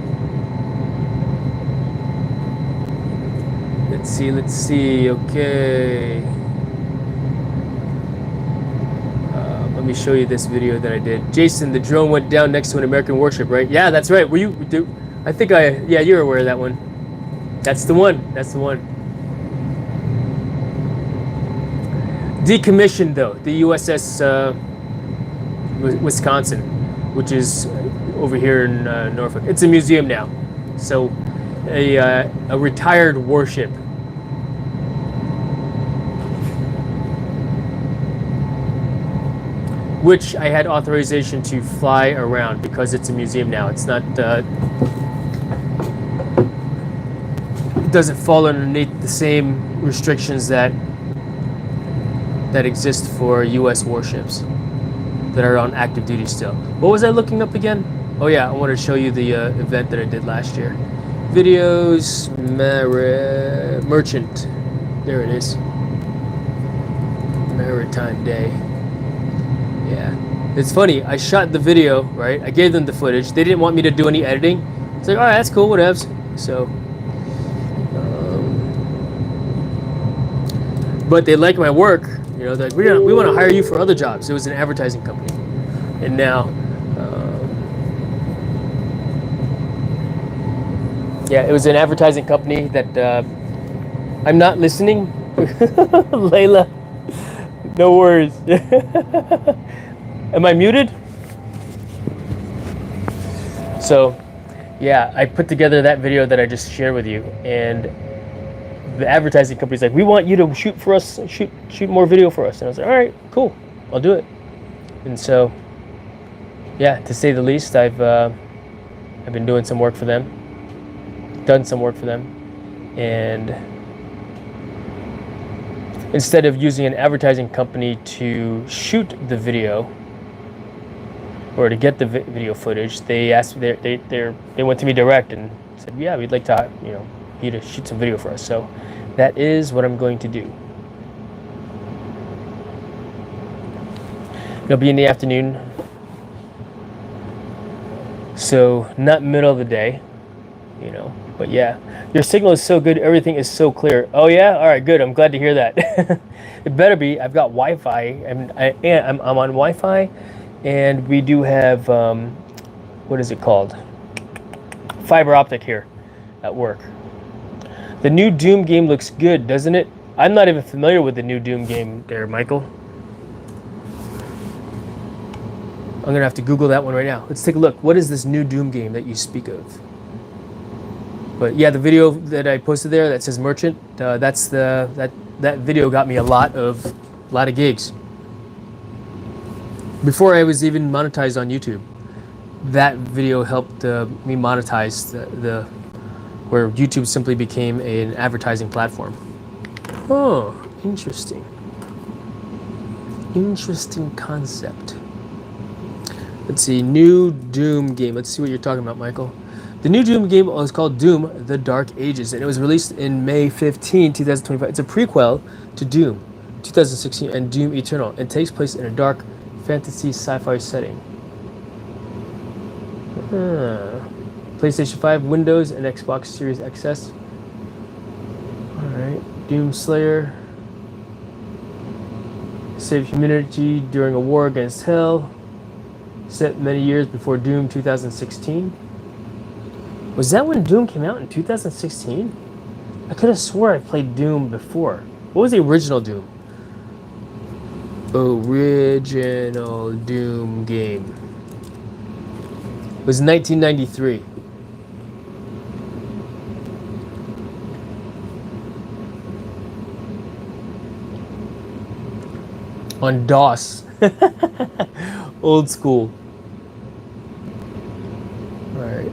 Let's see. Okay. Let me show you this video that I did. Jason, the drone went down next to an American warship, right? Yeah, that's right. Yeah, you're aware of that one. That's the one. Decommissioned though, the USS Wisconsin, which is over here in Norfolk. It's a museum now. So a retired warship. Which I had authorization to fly around because it's a museum now. It's not, it doesn't fall underneath the same restrictions that exist for U.S. warships that are on active duty still. What was I looking up again? Oh yeah, I wanted to show you the event that I did last year. Videos, Merchant. There it is. Maritime Day. Yeah, it's funny. I shot the video, right? I gave them the footage. They didn't want me to do any editing. It's like, all right, that's cool, whatevs. So, but they like my work. You know, they're like, we want to hire you for other jobs. It was an advertising company, and now, yeah, it was an advertising company that I'm not listening. Layla, no worries. Am I muted? So, yeah, I put together that video that I just shared with you, and the advertising company's like, we want you to shoot for us, shoot more video for us. And I was like, all right, cool, I'll do it. And so, yeah, to say the least, I've been doing some work for them, and instead of using an advertising company to shoot the video or to get the video footage, they asked they went to me direct and said, yeah, we'd like to, you to shoot some video for us. So that is what I'm going to do. It'll be in the afternoon, so not middle of the day, but yeah, your signal is so good, everything is so clear. Oh yeah, all right, good. I'm glad to hear that. It better be. I've got Wi-Fi, and I'm on Wi-Fi, and we do have what is it called? Fiber optic here at work. The new Doom game looks good, doesn't it? I'm not even familiar with the new Doom game there, Michael. I'm gonna have to Google that one right now. Let's take a look. What is this new Doom game that you speak of? But yeah, the video that I posted there that says Merchant, that video got me a lot of gigs. Before I was even monetized on YouTube, that video helped me monetize the where YouTube simply became an advertising platform. Oh, interesting. Interesting concept. Let's see, new Doom game. Let's see what you're talking about, Michael. The new Doom game was called Doom: The Dark Ages, and it was released in May 15, 2025. It's a prequel to Doom 2016 and Doom Eternal, and takes place in a dark fantasy sci-fi setting. PlayStation 5, Windows, and Xbox Series XS. Alright, Doom Slayer. Save humanity during a war against hell. Set many years before Doom 2016. Was that when Doom came out in 2016? I could have swore I played Doom before. What was the original Doom? Original Doom game. It was 1993. On DOS. Old school. Alright.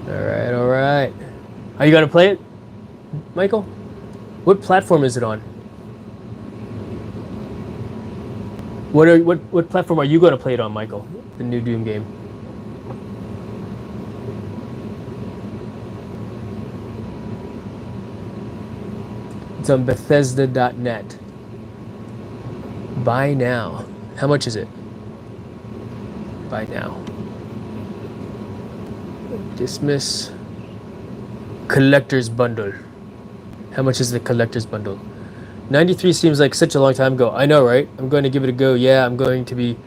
Alright. Are you gonna play it, Michael? What platform is it on? What platform are you going to play it on, Michael? The new Doom game. It's on Bethesda.net. Buy now. How much is it? Buy now. Dismiss. Collector's bundle. How much is the collector's bundle? 93 seems like such a long time ago. I know, right? I'm going to give it a go. Yeah, I'm going to be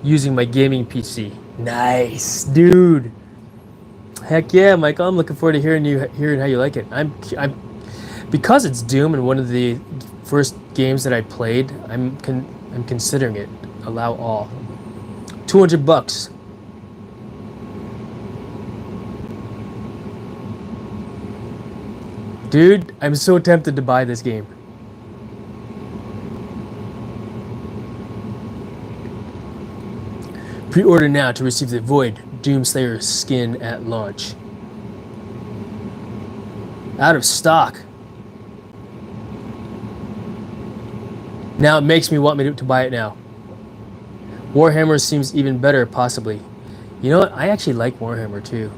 using my gaming PC. Nice, dude. Heck yeah, Michael. I'm looking forward to hearing how you like it. I'm because it's Doom and one of the first games that I played. I'm considering it. Allow all. $200. Dude, I'm so tempted to buy this game. Pre-order now to receive the Void Doomslayer skin at launch. Out of stock. Now it makes me want me to buy it now. Warhammer seems even better, possibly. You know what? I actually like Warhammer too.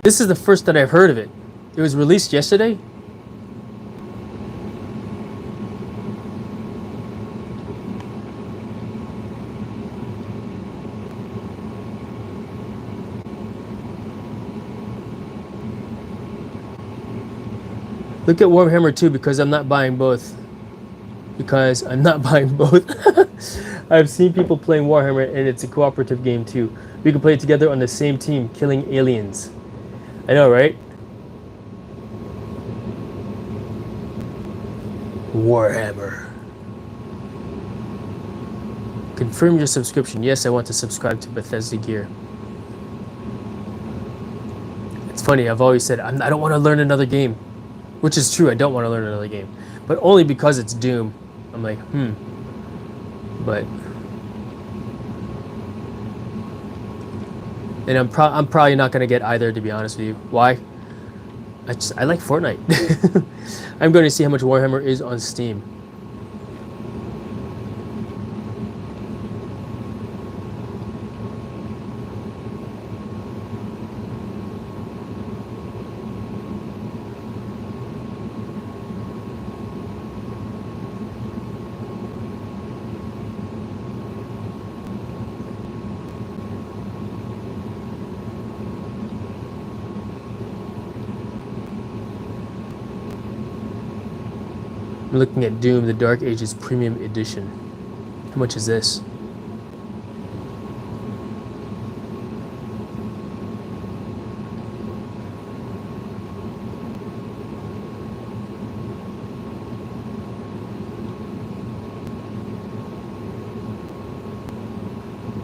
This is the first that I've heard of it. It was released yesterday? Look at Warhammer 2 because I'm not buying both. I've seen people playing Warhammer and it's a cooperative game too. We can play it together on the same team, killing aliens. I know, right? Warhammer. Confirm your subscription. Yes, I want to subscribe to Bethesda Gear. It's funny, I've always said, I don't want to learn another game. Which is true, I don't want to learn another game. But only because it's Doom. I'm like, But... And I'm probably not going to get either, to be honest with you. Why? I like Fortnite. I'm going to see how much Warhammer is on Steam. I'm looking at Doom, the Dark Ages Premium Edition. How much is this?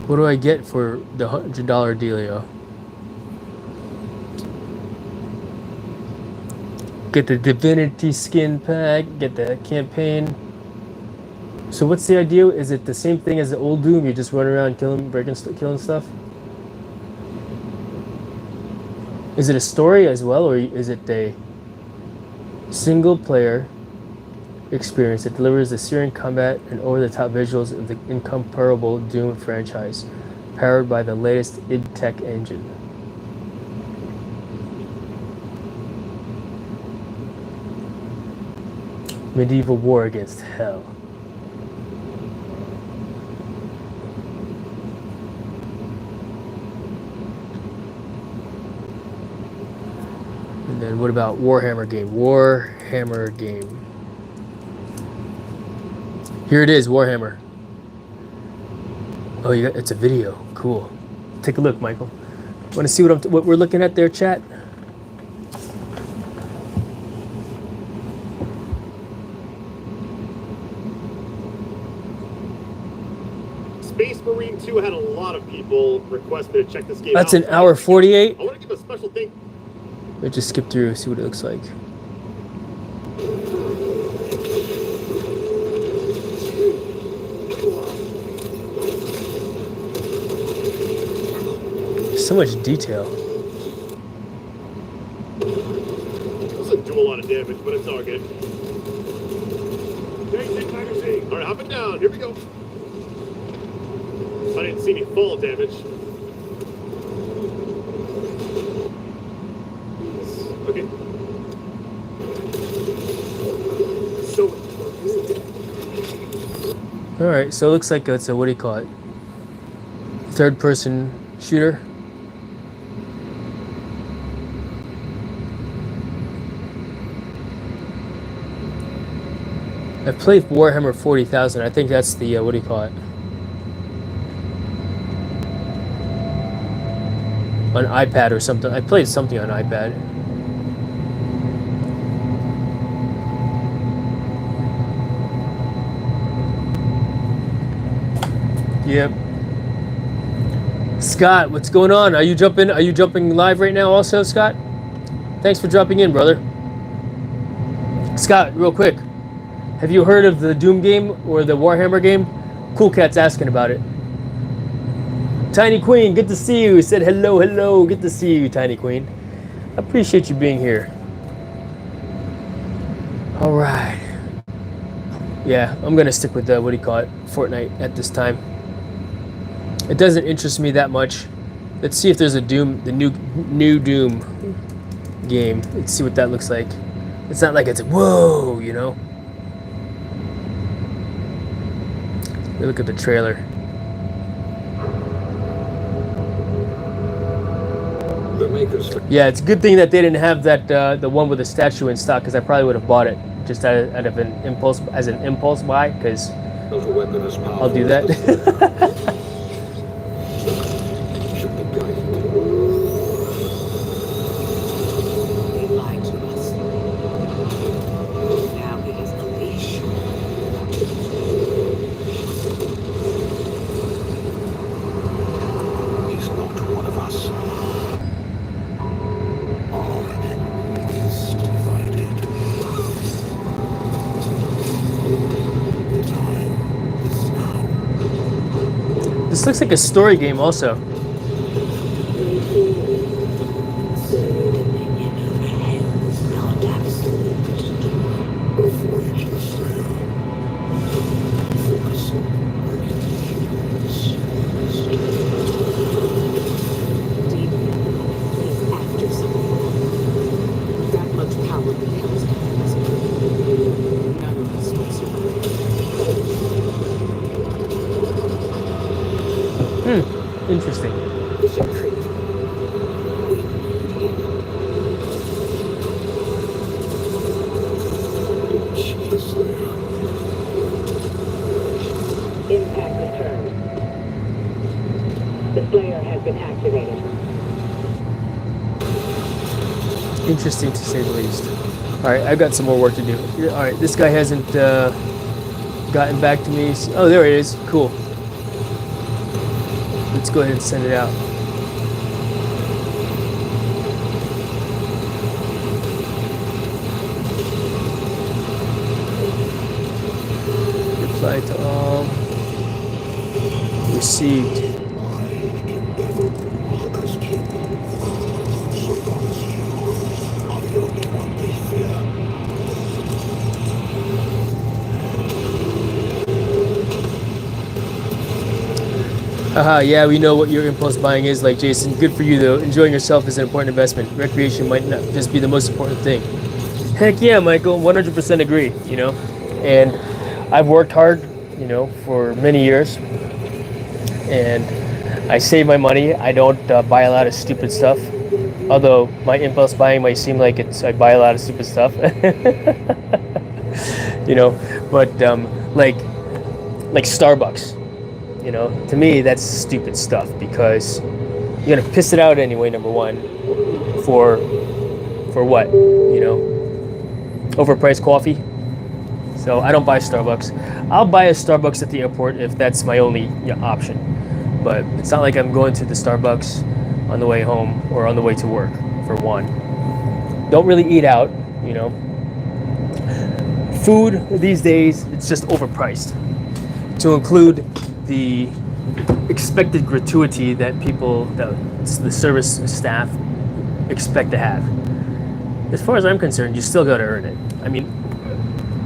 What do I get for the $100 dealio? Get the Divinity skin pack, get the campaign. So what's the idea? Is it the same thing as the old Doom? You just run around killing stuff? Is it a story as well, or is it a single player experience that delivers the searing combat and over-the-top visuals of the incomparable Doom franchise, powered by the latest id Tech engine? Medieval war against hell. And then what about Warhammer game? Warhammer game. Here it is, Warhammer. Oh, it's a video. Cool. Take a look, Michael. Want to see what we're looking at there, chat? Space Marine 2 had a lot of people request me to check this game That's out. an hour 48. I want to give a special thank. Let's just skip through, see what it looks like. so much detail. Doesn't do a lot of damage, but it's all good. All right, hop it down. Here we go. I didn't see any fall damage. Okay. So. All right, so it looks like it's a, what do you call it? Third-person shooter. I've played Warhammer 40,000. I think that's the, what do you call it? On iPad or something. I played something on iPad. Yep. Scott, what's going on? Are you jumping live right now also, Scott? Thanks for dropping in, brother. Scott, real quick. Have you heard of the Doom game or the Warhammer game? Cool Cat's asking about it. Tiny Queen, good to see you. Said hello, hello. Good to see you, Tiny Queen. I appreciate you being here. All right. Yeah, I'm gonna stick with the, what do you call it, Fortnite at this time. It doesn't interest me that much. Let's see if there's a Doom, the new Doom game. Let's see what that looks like. It's not like it's whoa, you know. Look at the trailer. Yeah, it's a good thing that they didn't have that the one with the statue in stock, because I probably would have bought it just out of an impulse buy, because I'll do that. This looks like a story game also. Interesting. Impact returned. The Slayer has been activated. Interesting to say the least. Alright, I've got some more work to do. Alright, this guy hasn't gotten back to me. Oh, there it is. Cool. Let's go ahead and send it out. Reply to all. Received. Haha, yeah, we know what your impulse buying is like, Jason. Good for you, though. Enjoying yourself is an important investment. Recreation might not just be the most important thing. Heck yeah, Michael. 100% agree, you know. And I've worked hard, you know, for many years. And I save my money. I don't buy a lot of stupid stuff. Although my impulse buying might seem like I buy a lot of stupid stuff. You know, but like Starbucks. You know, to me, that's stupid stuff, because you're gonna piss it out anyway. Number one, for what? You know, overpriced coffee. So I don't buy Starbucks. I'll buy a Starbucks at the airport if that's my only option. But it's not like I'm going to the Starbucks on the way home or on the way to work. For one, don't really eat out. You know, food these days, it's just overpriced. To include the expected gratuity that the service staff expect to have. As far as I'm concerned, you still got to earn it. I mean,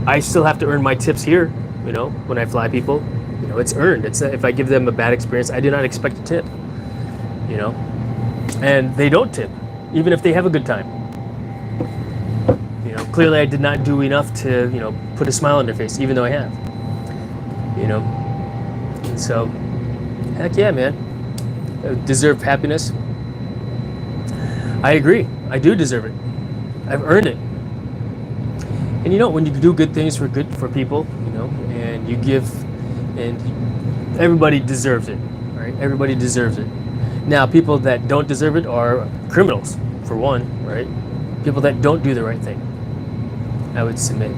I still have to earn my tips here. You know, when I fly people, you know, it's earned. It's if I give them a bad experience, I do not expect a tip. You know, and they don't tip, even if they have a good time. You know, clearly I did not do enough to, you know, put a smile on their face, even though I have. You know, and so, heck yeah, man. I deserve happiness. I agree. I do deserve it. I've earned it. And you know, when you do good things for people, you know, and you give, and everybody deserves it, right? Everybody deserves it. Now, people that don't deserve it are criminals, for one, right? People that don't do the right thing, I would submit.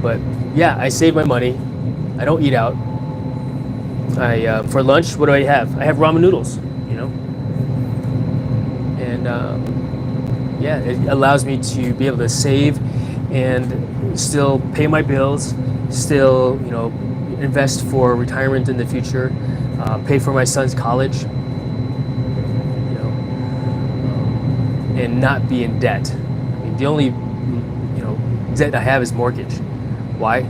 But yeah, I save my money. I don't eat out. For lunch, what do I have? I have ramen noodles, you know? And yeah, it allows me to be able to save and still pay my bills, still, you know, invest for retirement in the future, pay for my son's college, you know, and not be in debt. I mean, the only, you know, debt I have is mortgage. Why?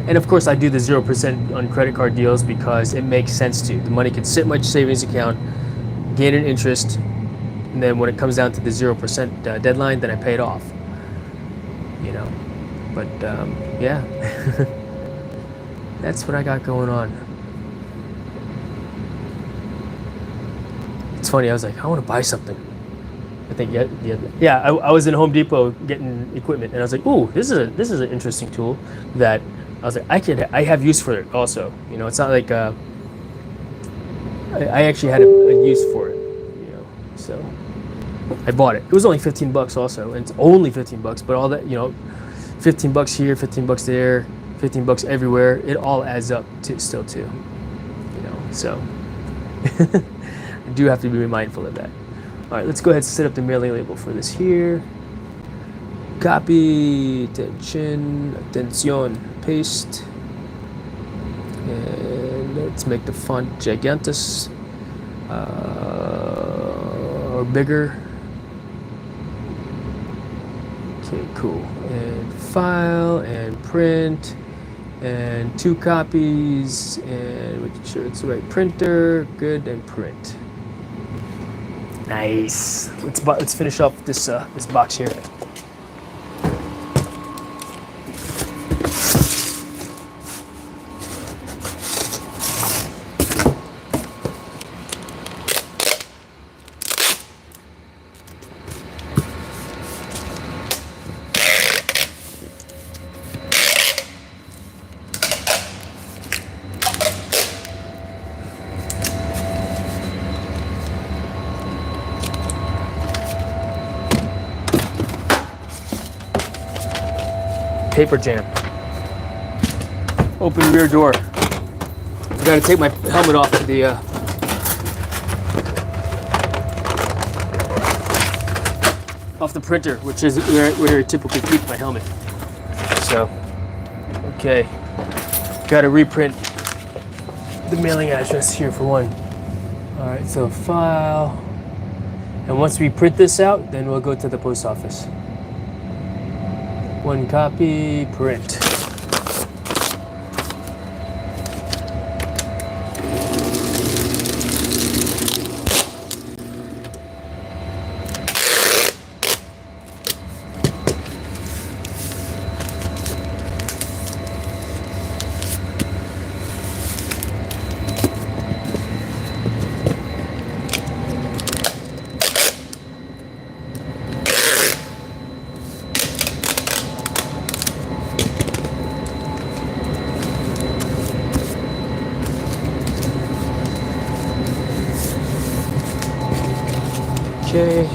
And of course, I do the 0% on credit card deals because it makes sense to. The money can sit in my savings account, gain an interest, and then when it comes down to the 0% deadline, then I pay it off. You know, but yeah, that's what I got going on. It's funny. I was like, I want to buy something. I think yeah. I was in Home Depot getting equipment, and I was like, ooh, this is an interesting tool that I was like, I have use for it also. You know, it's not like I actually had a use for it. You know, so I bought it. It was only $15 also, and it's only $15. But all that, you know, $15 here, $15 there, $15 everywhere. It all adds up to still too. You know, so I do have to be mindful of that. All right, let's go ahead and set up the mailing label for this here. Copy, atención, paste, and let's make the font gigantus or bigger. Okay, cool. And file and print and 2 copies and make sure it's the right printer. Good, and print. Nice. Let's finish off this this box here. Paper jam. Open rear door. I gotta take my helmet off the off the printer, which is where I typically keep my helmet. So, okay, gotta reprint the mailing address here for one. All right, so file, and once we print this out, then we'll go to the post office. 1 copy, print. Okay.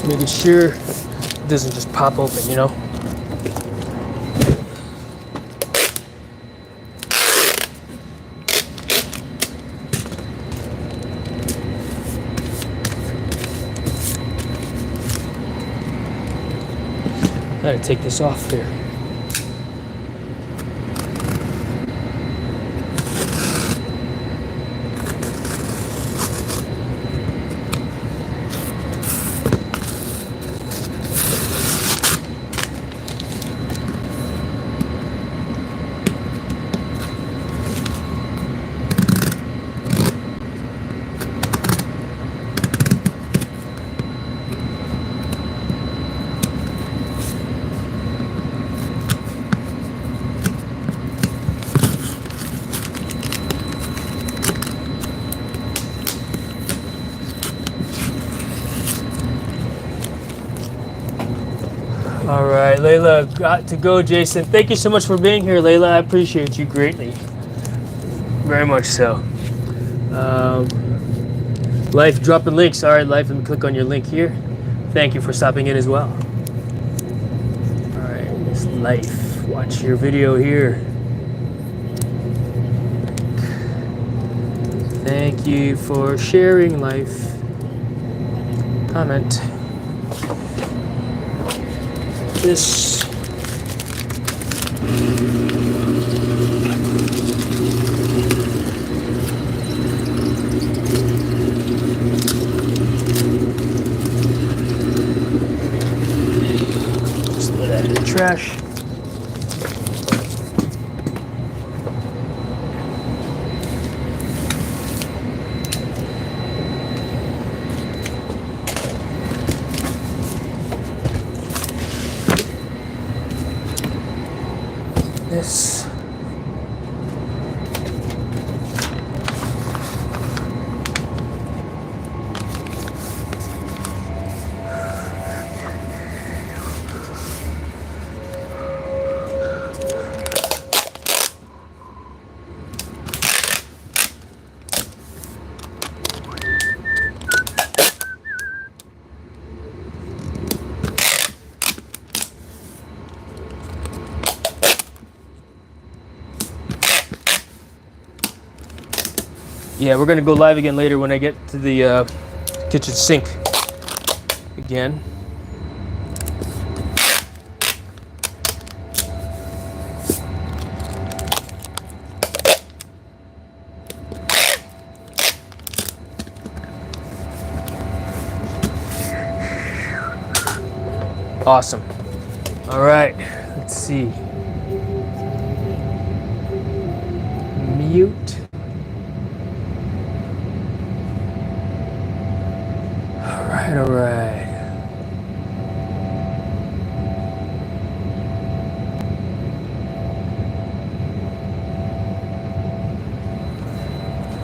Just making sure it doesn't just pop open, you know? Gotta take this off there. All right, Layla, got to go, Jason. Thank you so much for being here, Layla. I appreciate you greatly. Very much so. Life dropping links. All right, Life, let me click on your link here. Thank you for stopping in as well. All right, Miss Life, watch your video here. Thank you for sharing, Life. Comment. This. Just throw that in the trash. This. Yeah, we're gonna go live again later when I get to the kitchen sink again. Awesome. All right, let's see. Mute. All right.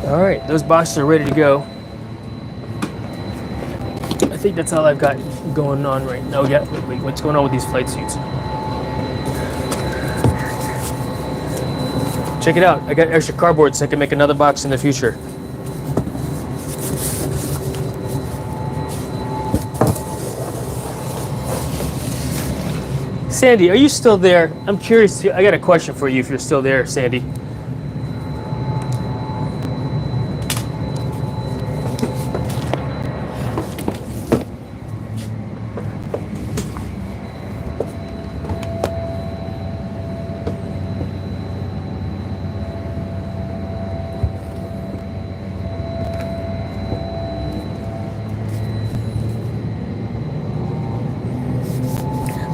All right, those boxes are ready to go. I think that's all I've got going on right now. Yeah, wait, what's going on with these flight suits? Check it out. I got extra cardboard so I can make another box in the future. Sandy, are you still there? I'm curious. I got a question for you if you're still there, Sandy.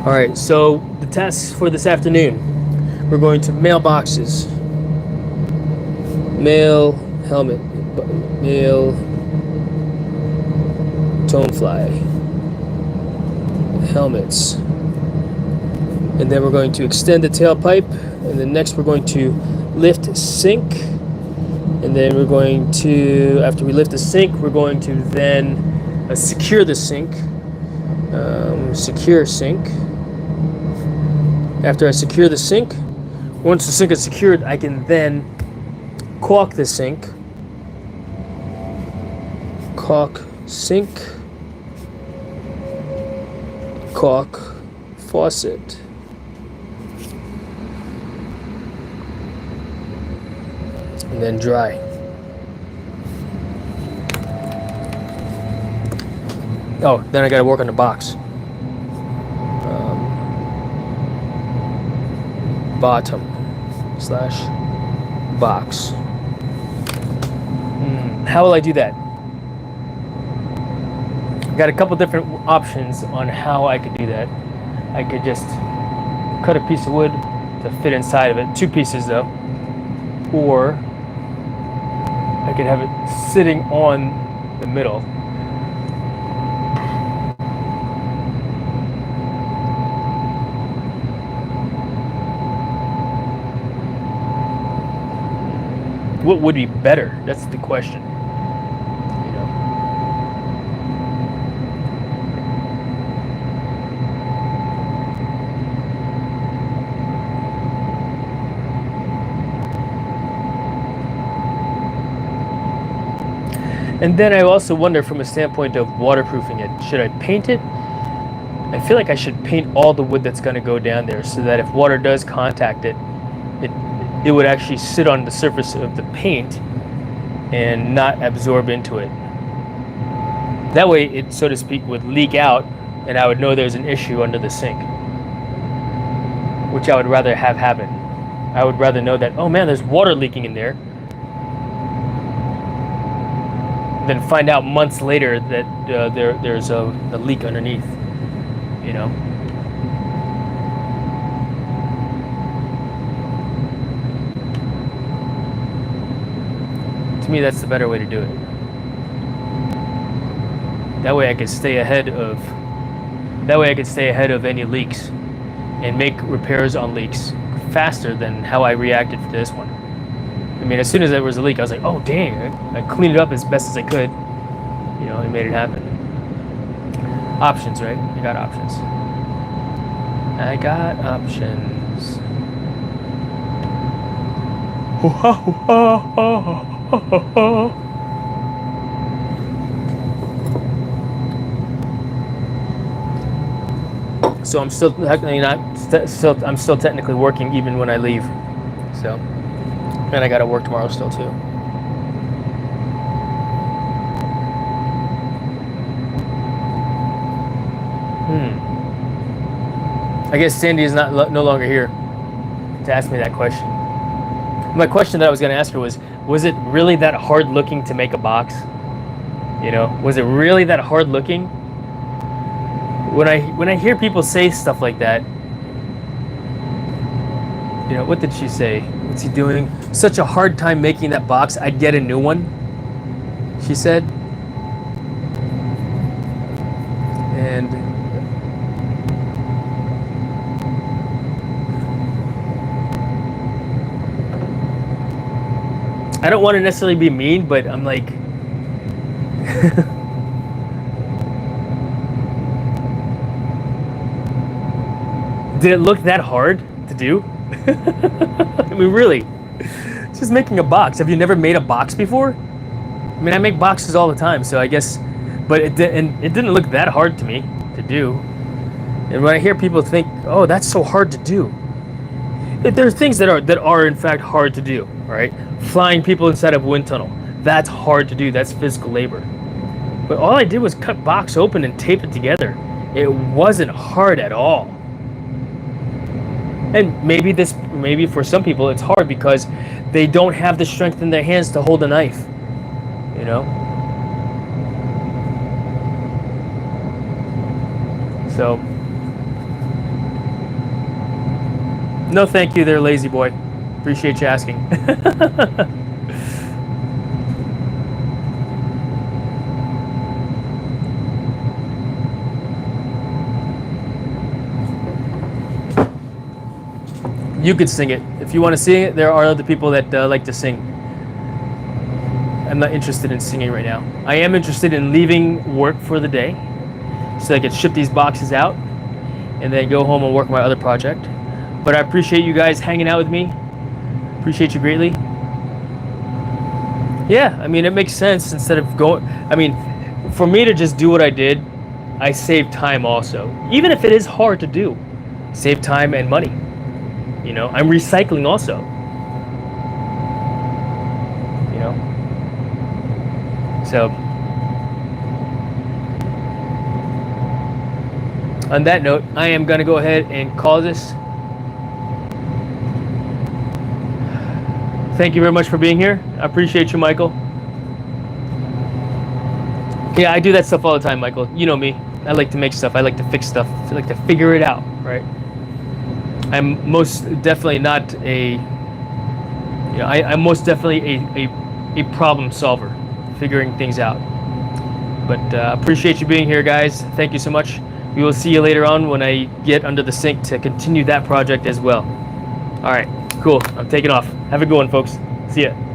All right, so the tasks for this afternoon, we're going to mailboxes, mail, helmet, mail, Tonefly, helmets, and then we're going to extend the tailpipe, and then next we're going to lift sink, and then we're going to, after we lift the sink, we're going to then secure the sink, secure sink. After I secure the sink, once the sink is secured, I can then caulk the sink. Caulk sink. caulk faucet. And then dry. Oh, then I gotta work on the box. Bottom slash box. How will I do that? Got a couple different options on how I could do that. I could just cut a piece of wood to fit inside of it, 2 pieces though, or I could have it sitting on the middle. What would be better? That's the question. You know. And then I also wonder from a standpoint of waterproofing it. Should I paint it? I feel like I should paint all the wood that's going to go down there so that if water does contact it, it would actually sit on the surface of the paint and not absorb into it. That way it, so to speak, would leak out and I would know there's an issue under the sink, which I would rather have happen. I would rather know that, oh man, there's water leaking in there, than find out months later that there's a leak underneath, you know? To me, that's the better way to do it. That way I could stay ahead of any leaks and make repairs on leaks faster than how I reacted to this one. I mean, as soon as there was a leak, I was like, oh dang, I cleaned it up as best as I could. You know, and made it happen. Options, right? I got options. I got options. So I'm still technically I'm still technically working even when I leave. So, and I got to work tomorrow still too. I guess Sandy is no longer here to ask me that question. My question that I was going to ask her was it really that hard looking to make a box? You know, was it really that hard looking? When I hear people say stuff like that, you know, what did she say? What's he doing? Such a hard time making that box, I'd get a new one, she said. And I don't want to necessarily be mean, but I'm like, did it look that hard to do? I mean, really, it's just making a box. Have you never made a box before? I mean, I make boxes all the time, so I guess, but it didn't look that hard to me to do. And when I hear people think, oh, that's so hard to do, there's things that are in fact hard to do, right? Flying people inside of a wind tunnel, that's hard to do. That's physical labor. But all I did was cut box open and tape it together. It wasn't hard at all. And maybe for some people it's hard because they don't have the strength in their hands to hold a knife, you know? So, no thank you there, lazy boy. Appreciate you asking. You could sing it. If you want to sing it, there are other people that like to sing. I'm not interested in singing right now. I am interested in leaving work for the day so I can ship these boxes out and then go home and work my other project. But I appreciate you guys hanging out with me. Appreciate you greatly. Yeah, I mean, it makes sense instead of going, I mean, for me to just do what I did I save time also. Even if it is hard to do, save time and money. You know, I'm recycling also. You know? So, on that note, I am going to go ahead and call this. Thank you very much for being here. I appreciate you, Michael. Yeah, I do that stuff all the time, Michael. You know me. I like to make stuff. I like to fix stuff. I like to figure it out, right? I'm most definitely not a, you know, I'm most definitely a problem solver, figuring things out. But appreciate you being here, guys. Thank you so much. We will see you later on when I get under the sink to continue that project as well. All right, cool. I'm taking off. Have a good one, folks. See ya.